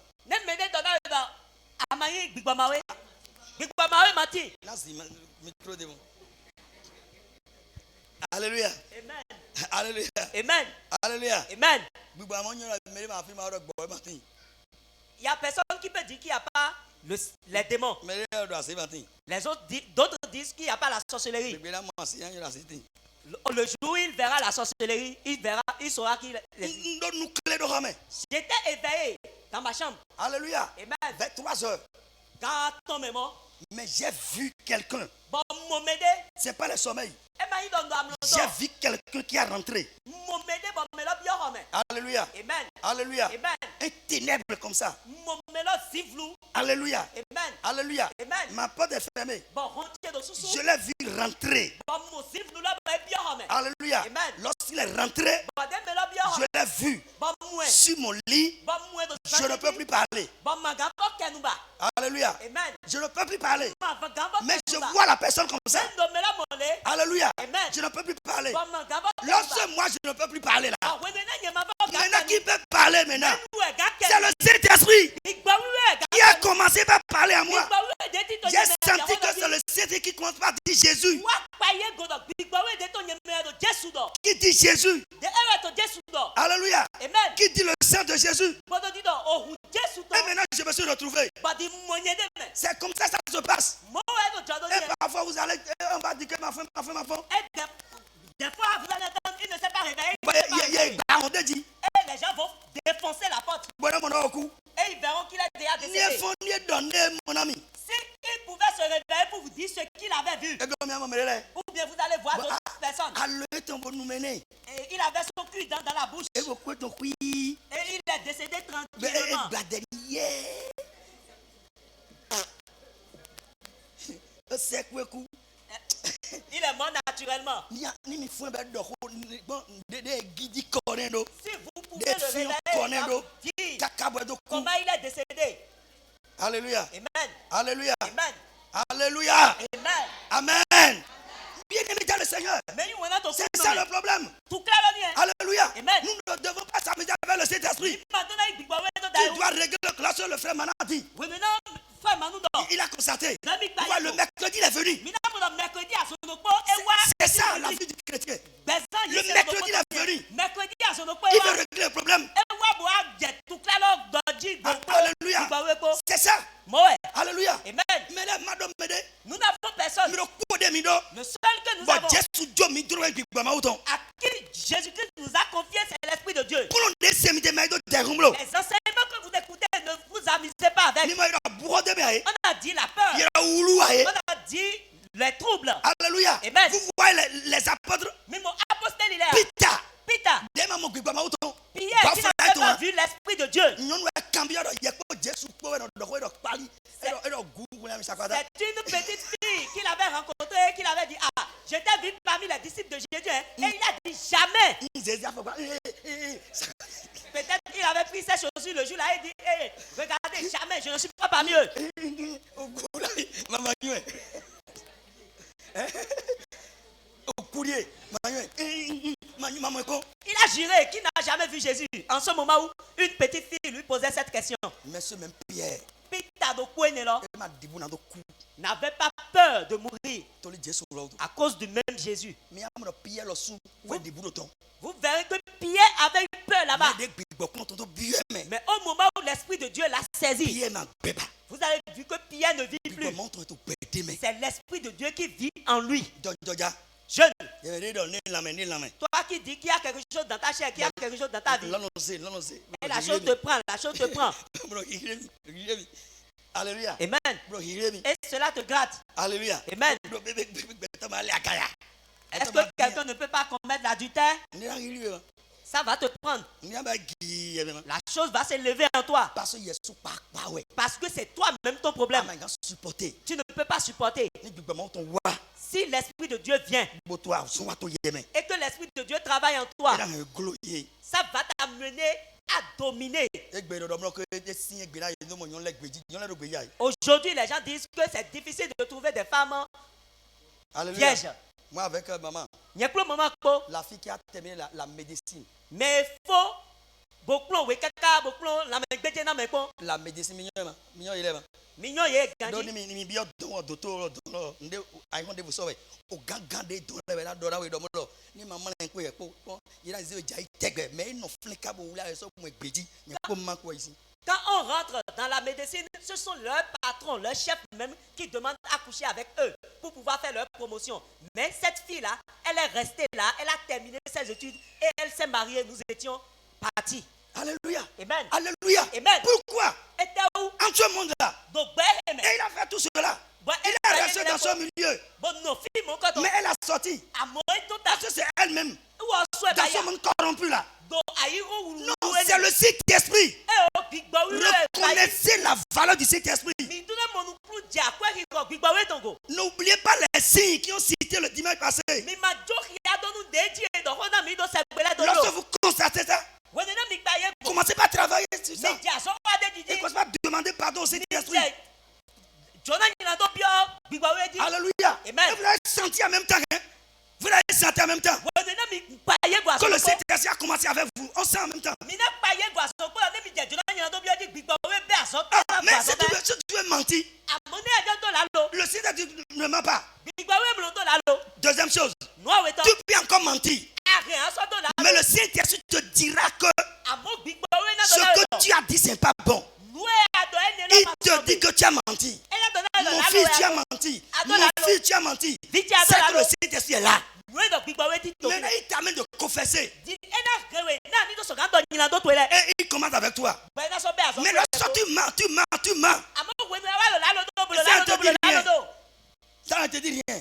Là, c'est micro démon. Alléluia. Amen. Alléluia. Amen. Alléluia. Amen. Il y a personne qui peut dire qu'il n'y a pas les démons. Les autres, d'autres disent qu'il n'y a pas la sorcellerie. Le jour où il verra la sorcellerie, il saura qu'il est. J'étais éveillé dans ma chambre. Alléluia. Amen. Vers 3 heures. Mais j'ai vu quelqu'un. C'est pas le sommeil. J'ai vu quelqu'un qui est rentré. Alléluia. Amen. Alléluia. Amen. Un ténèbre comme ça. Alléluia. Amen. Alléluia. Amen. Ma porte est fermée. Je l'ai vu rentrer. Alléluia. Amen. Lorsqu'il est rentré, je l'ai vu sur mon lit. Je ne peux plus parler. Alléluia. Amen. Je ne peux plus parler. Mais je vois la personne comme ça. Alléluia. Amen. Je ne peux plus parler. Lorsque moi je ne peux plus parler là. Maintenant qui peut parler maintenant? C'est le Saint-Esprit qui a commencé par parler à moi. J'ai senti que c'est le Saint-Esprit qui commence par dire Jésus. Qui dit Jésus? Alléluia. Amen. Qui dit le sang de Jésus? Et maintenant je me suis retrouvé. C'est comme ça se passe. Et parfois vous allez, on va dire que ma femme. Des fois vous allez entendre, il ne s'est pas réveillé. Et les gens vont défoncer la porte. Et ils verront qu'il est déjà décédé. S'il pouvait se réveiller pour vous dire ce qu'il avait vu. Ou bien vous allez voir d'autres personnes. Et il avait son cul dans la bouche. Et il est décédé tranquillement. Il est mort naturellement. Si vous pouvez le réveiller, dire comment il est décédé. Alléluia. Amen. Alléluia. Amen. Alléluia. Amen. Amen. Bien-aimé dans le Seigneur. C'est ça le problème. Alléluia. Amen. Nous ne devons pas s'amuser avec le Saint-Esprit. Tu dois régler le classe. Le frère Manan a dit. Il a constaté. Le mercredi il est venu. C'est ça la vie du chrétien. Le mercredi il est venu. Il veut régler le problème. Alléluia. C'est ça. Alléluia. Amen. Nous n'avons personne. Le seul que nous avons, à qui Jésus-Christ nous a confié, c'est l'Esprit de Dieu. Les enseignements que vous écoutez, ne vous amusez pas avec. On a dit la peur. On a dit les troubles. Alléluia. Amen. Vous voyez les apôtres. Mais mon apostole, il est Peter. Pierre, qui n'avait pas vu l'Esprit de Dieu. C'est une petite fille qu'il avait rencontrée, qu'il avait dit, ah, je t'ai vu parmi les disciples de Jésus. Hein. Et il a dit jamais. Peut-être qu'il avait pris ses chaussures le jour-là et dit, hey, regardez, jamais, je ne suis pas parmi eux. Il a juré qu'il n'a jamais vu Jésus. En ce moment où une petite fille lui posait cette question. Mais ce même Pierre n'avait pas peur de mourir à cause du même Jésus. Vous verrez que Pierre avait eu peur là-bas. Mais au moment où l'Esprit de Dieu l'a saisi, vous avez vu que Pierre ne vit plus. C'est l'Esprit de Dieu qui vit en lui. Jeune, toi qui dis qu'il y a quelque chose dans ta chair, qu'il y a quelque chose dans ta vie, et la chose te prend, Alléluia. Amen. Et cela te gratte. Alléluia. Amen. Est-ce que quelqu'un ne peut pas commettre l'adultère? Ça va te prendre. La chose va s'élever en toi. Parce que c'est toi-même ton problème. Tu ne peux pas supporter. Si l'Esprit de Dieu vient et que l'Esprit de Dieu travaille en toi, ça va t'amener à dominer. Aujourd'hui, les gens disent que c'est difficile de trouver des femmes vierges. Moi, avec maman, la fille qui a terminé la médecine. Mais il faut la médecine mignon élève. Mignon est quand on rentre dans la médecine, ce sont leurs patrons, leurs chefs même qui demandent à coucher avec eux pour pouvoir faire leur promotion. Mais cette fille-là, elle est restée là, elle a terminé ses études et elle s'est mariée. Nous étions partis. Alléluia. Amen. Alléluia. Amen. Pourquoi? Et où? En ce monde-là. Et il a fait tout cela. Il est resté dans son milieu. Mais elle a sorti. Parce que c'est elle-même. Dans ce monde corrompu là. Non, c'est le Saint-Esprit. Reconnaissez la valeur du Saint-Esprit. N'oubliez pas les signes qui ont cité le dimanche passé. Lorsque vous constatez ça, commencez pas à travailler sur ça. Et commencez pas à demander pardon au Saint-Esprit. Alléluia. Amen. Et vous l'avez senti en même temps. Hein? Vous l'avez senti en même temps. Que le Saint-Esprit a commencé avec vous. On sent en même temps. Mais si tu veux mentir, le Saint-Esprit ne ment pas. Deuxième chose, tu peux encore mentir. Mais le Saint-Esprit te dira que ce que tu as dit, ce n'est pas bon. Il te dit que tu as menti. Mon fils, tu as menti. Mon fils, tu as menti. C'est que le Saint-Esprit est là. Maintenant, il t'amène de confesser. Et il commence avec toi. Mais lorsque tu mens. Ça ne te dit rien. Ça ne te dit rien.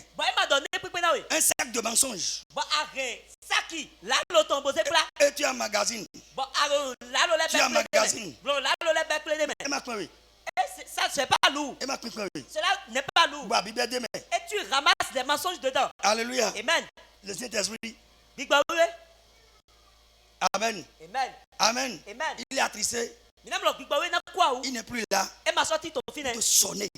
Un sac de mensonges. Et tu as un magazine. Tu as un magazine. Ça, c'est pas lourd. Cela n'est pas lourd. Et tu ramasses des mensonges dedans. Alléluia. Amen. Le Saint-Esprit. Amen. Amen. Amen. Amen. Il est attristé. Il n'est plus là. De sonner.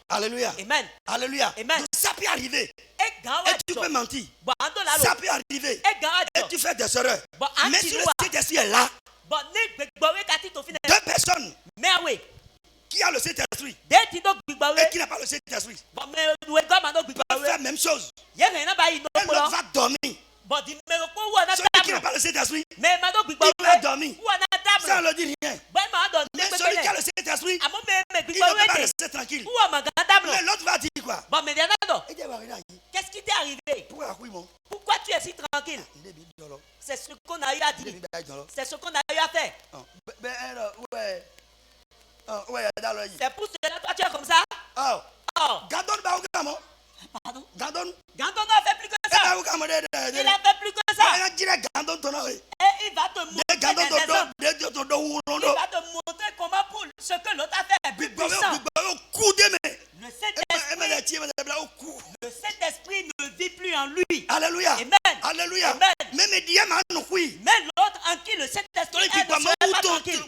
Alléluia. Amen. Alléluia. Amen. Donc, ça peut arriver. Et tu peux mentir. Ça peut arriver. Et tu fais des erreurs. Mais si le Saint-Esprit est là, deux personnes qui a le Saint-Esprit et qui n'a pas le Saint-Esprit peuvent faire la même chose. Et l'autre va dormir. Celui qui n'a pas le Saint-Esprit, il va dormir. Ça ne le dit rien. Mais celui qui a le Saint-Esprit, il ne peut pas rester tranquille. Mais l'autre va dire quoi? Qu'est-ce qui t'est arrivé? Pourquoi tu es si tranquille? C'est ce qu'on a eu à dire. C'est ce qu'on a eu à faire. C'est pour cela que toi tu es comme ça. Pardon? Gandon a fait plus que ça. Il a fait plus que ça. Et il va te montrer des exemples. Il va te montrer comment pour ce que l'autre a fait est plus puissant. Le Saint-Esprit ne vit plus en lui. Alléluia. Amen. Alléluia. Amen. Mais l'autre en qui le Saint-Esprit est ne serait pas tranquille.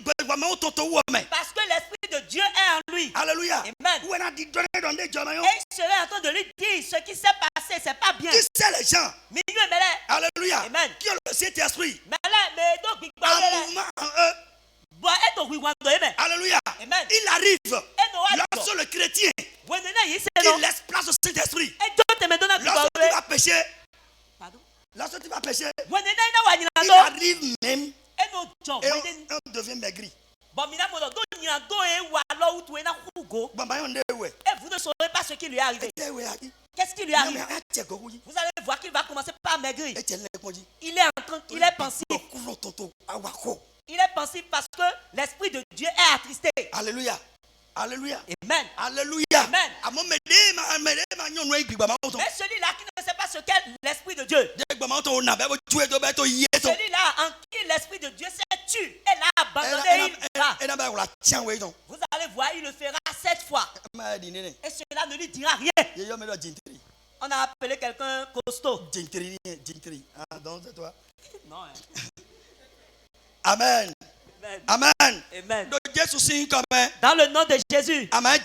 Parce que l'Esprit de Dieu est en lui. Alléluia. Amen. Et il serait en train de lui dire ce qui s'est passé, c'est pas bien. Tu sais les gens. Alléluia. Amen. Qui ont le Saint-Esprit. En mouvement en eux. Alléluia. Amen. Il arrive lorsque le chrétien il laisse place au Saint-Esprit. Lorsque tu vas pécher, il arrive même et on devient maigri. Et vous ne saurez pas ce qui lui est arrivé. Qu'est-ce qui lui est arrivé? Vous allez voir qu'il va commencer par maigrir. Il est pensif. Il est pensif parce que l'Esprit de Dieu est attristé. Alléluia. Alléluia. Amen. Alléluia. Amen. Mais celui-là qui ne sait pas Parce que l'Esprit de Dieu, celui-là en qui l'Esprit de Dieu s'est tué, et l'a abandonné, il va. Vous allez voir, il le fera 7 fois. Et cela ne lui dira rien. On a appelé quelqu'un costaud. Donc c'est toi. Non. Amen. Amen. Amen. Amen. Dans le nom de Jésus. Amen.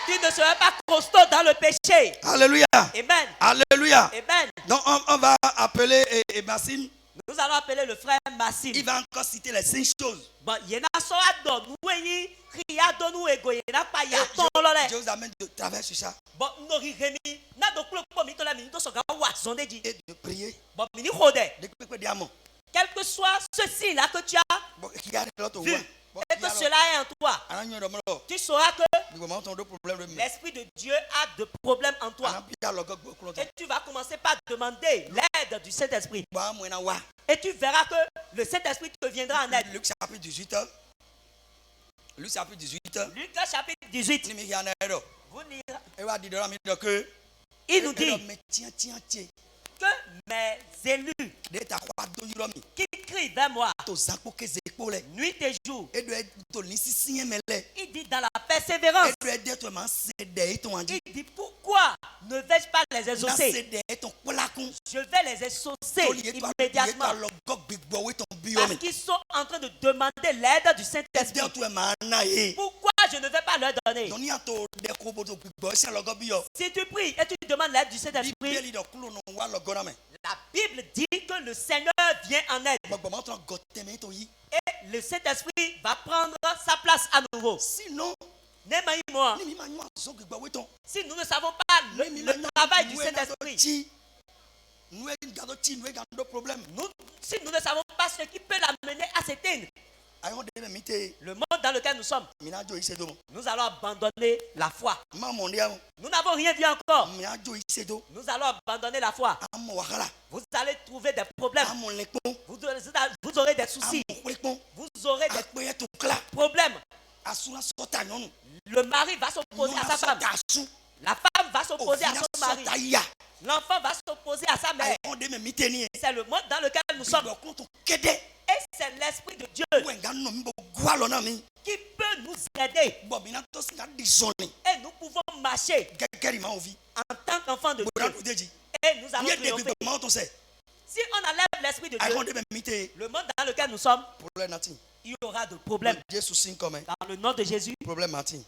Tu ne seras pas costaud dans le péché. Alléluia. Amen. Alléluia. Amen. Donc on va appeler Massim. Nous allons appeler le frère Massim. Il va encore citer les 5 choses. Bon, je vous amène de travers sur ça. Et de prier. Quel que soit ceci là que tu as vu, et que cela est en toi, tu sauras que l'Esprit de Dieu a de problèmes en toi. Et tu vas commencer par demander l'aide du Saint-Esprit. Et tu verras que le Saint-Esprit te viendra en aide. Luc chapitre 18. Luc chapitre 18. Luc chapitre 18. Vous lirez. Il nous dit que mes élus qui crient vers moi nuit et jour, il dit dans la persévérance, il dit pourquoi ne vais-je pas les exaucer? Je vais les exaucer immédiatement parce qu'ils sont en train de demander l'aide du Saint-Esprit. Pourquoi je ne vais pas leur donner? Si tu pries et tu demandes l'aide du Saint-Esprit, la Bible dit que le Seigneur vient en aide. Et le Saint-Esprit va prendre sa place à nouveau. Sinon, si nous ne savons pas le travail du Saint-Esprit, si nous ne savons pas ce qui peut l'amener à s'éteindre, le monde dans lequel nous sommes, nous allons abandonner la foi. Nous n'avons rien vu encore. Nous allons abandonner la foi. Vous allez trouver des problèmes. Vous aurez des soucis. Vous aurez des problèmes. Le mari va s'opposer à sa femme. La femme va s'opposer à son mari. L'enfant va s'opposer à sa mère. C'est le monde dans lequel nous sommes. Et c'est l'Esprit de Dieu qui peut nous aider. Et nous pouvons marcher en tant qu'enfants de Dieu. Et nous allons triompher. Si on enlève l'Esprit de Dieu, le monde dans lequel nous sommes, il y aura de problèmes. Dans le nom de Jésus,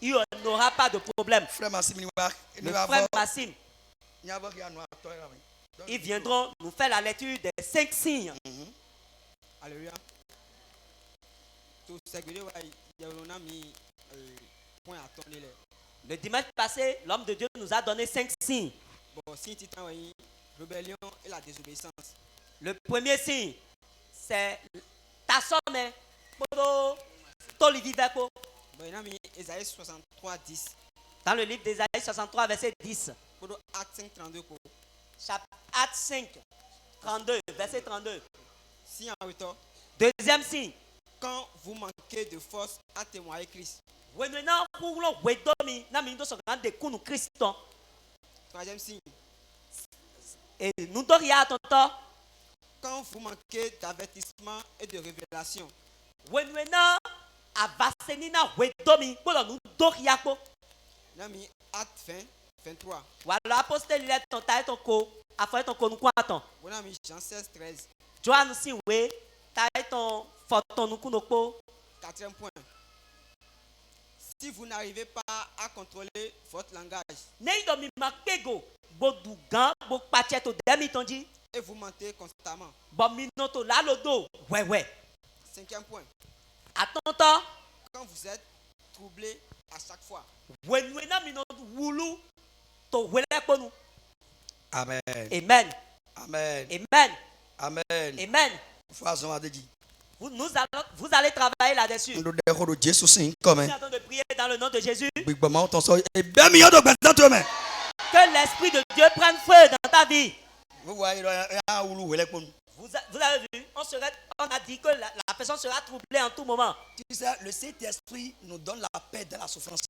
il n'y aura pas de problème. Le frère Massim, ils viendront nous faire la lecture des 5 signes. Alléluia. Le dimanche passé, l'homme de Dieu nous a donné 5 signes. Rébellion et la désobéissance. Le premier signe, c'est ta somme. Ésaïe 63, 10. Dans le livre d'Ésaïe 63, verset 10. Acte 5, 32. Acte 5, 32, verset 32. Si en retour. Deuxième signe. Quand vous manquez de force à témoigner Christ. Troisième signe. Et nous devons quand vous manquez d'avertissement et de révélation. Acte 23. Voilà, apostle, il est ton taille, ton co, afin ton co, nous quoi attend. Jean 16, 13. Joanne aussi, oui, taille ton photon, nous coup, nous co. Quatrième point. Si vous n'arrivez pas à contrôler votre langage, et vous mentez constamment. Cinquième point. Quand vous êtes troublé à chaque fois. Amen. Amen. Amen. Amen. Amen. Amen. Vous allez travailler là-dessus. Nous sommes en train de prier dans le nom de Jésus. Que l'Esprit de Dieu prenne feu dans ta vie. Vous avez vu, on a dit que la personne sera troublée en tout moment. Tu sais, le Saint-Esprit nous donne la paix dans la souffrance.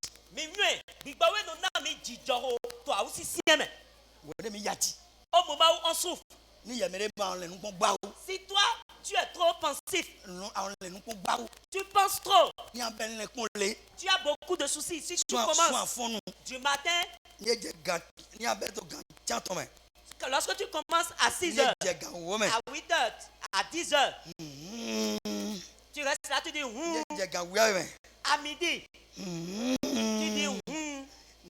Au moment où on souffre. Si toi, tu es trop pensif, tu penses trop, tu as beaucoup de soucis. Si tu commences du matin, lorsque tu commences à 6 heures, à 8 heures, à 10 heures, tu restes là, tu dis à midi, tu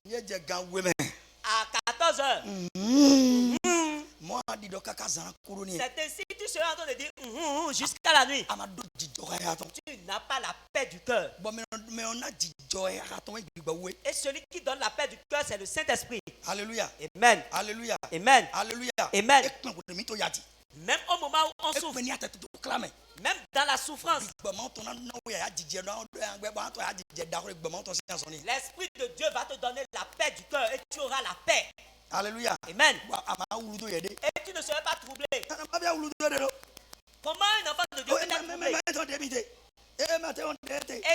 dis à 14 heures. C'est ainsi que tu seras en train de dire jusqu'à la nuit. Tu n'as pas la paix du cœur. Et celui qui donne la paix du cœur, c'est le Saint-Esprit. Alléluia. Amen. Alléluia. Amen. Alléluia. Amen. Même au moment où on souffre, même dans la souffrance, l'Esprit de Dieu va te donner la paix du cœur et tu auras la paix. Alléluia. Amen. Et tu ne seras pas troublé. Comment un enfant de Dieu peut être troublé? Et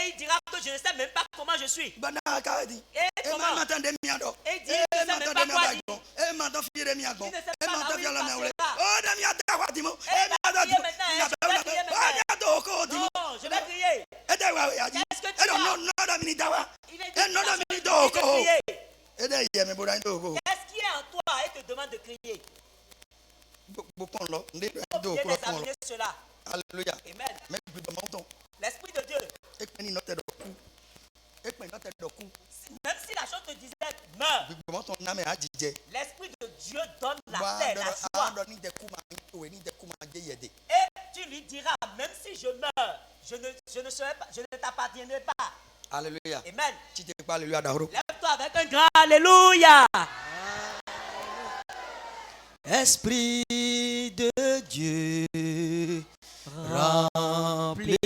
il dira que je ne sais même pas comment je suis. Et comment? Et il dit, je ne sais même pas quoi dire. Il ne sait pas la vie non, je vais crier. Qu'est-ce que tu as? Il est dit, crier. Qu'est-ce qui est en toi et te demande de crier? Cela. Alléluia. Amen. L'Esprit de Dieu. Même si la chose te disait meurs, l'Esprit de Dieu donne la paix, la joie. Et tu lui diras, même si je meurs, je ne t'appartiendrai pas. Alléluia. Amen. Lève-toi avec un grand Alléluia. Esprit de Dieu, remplis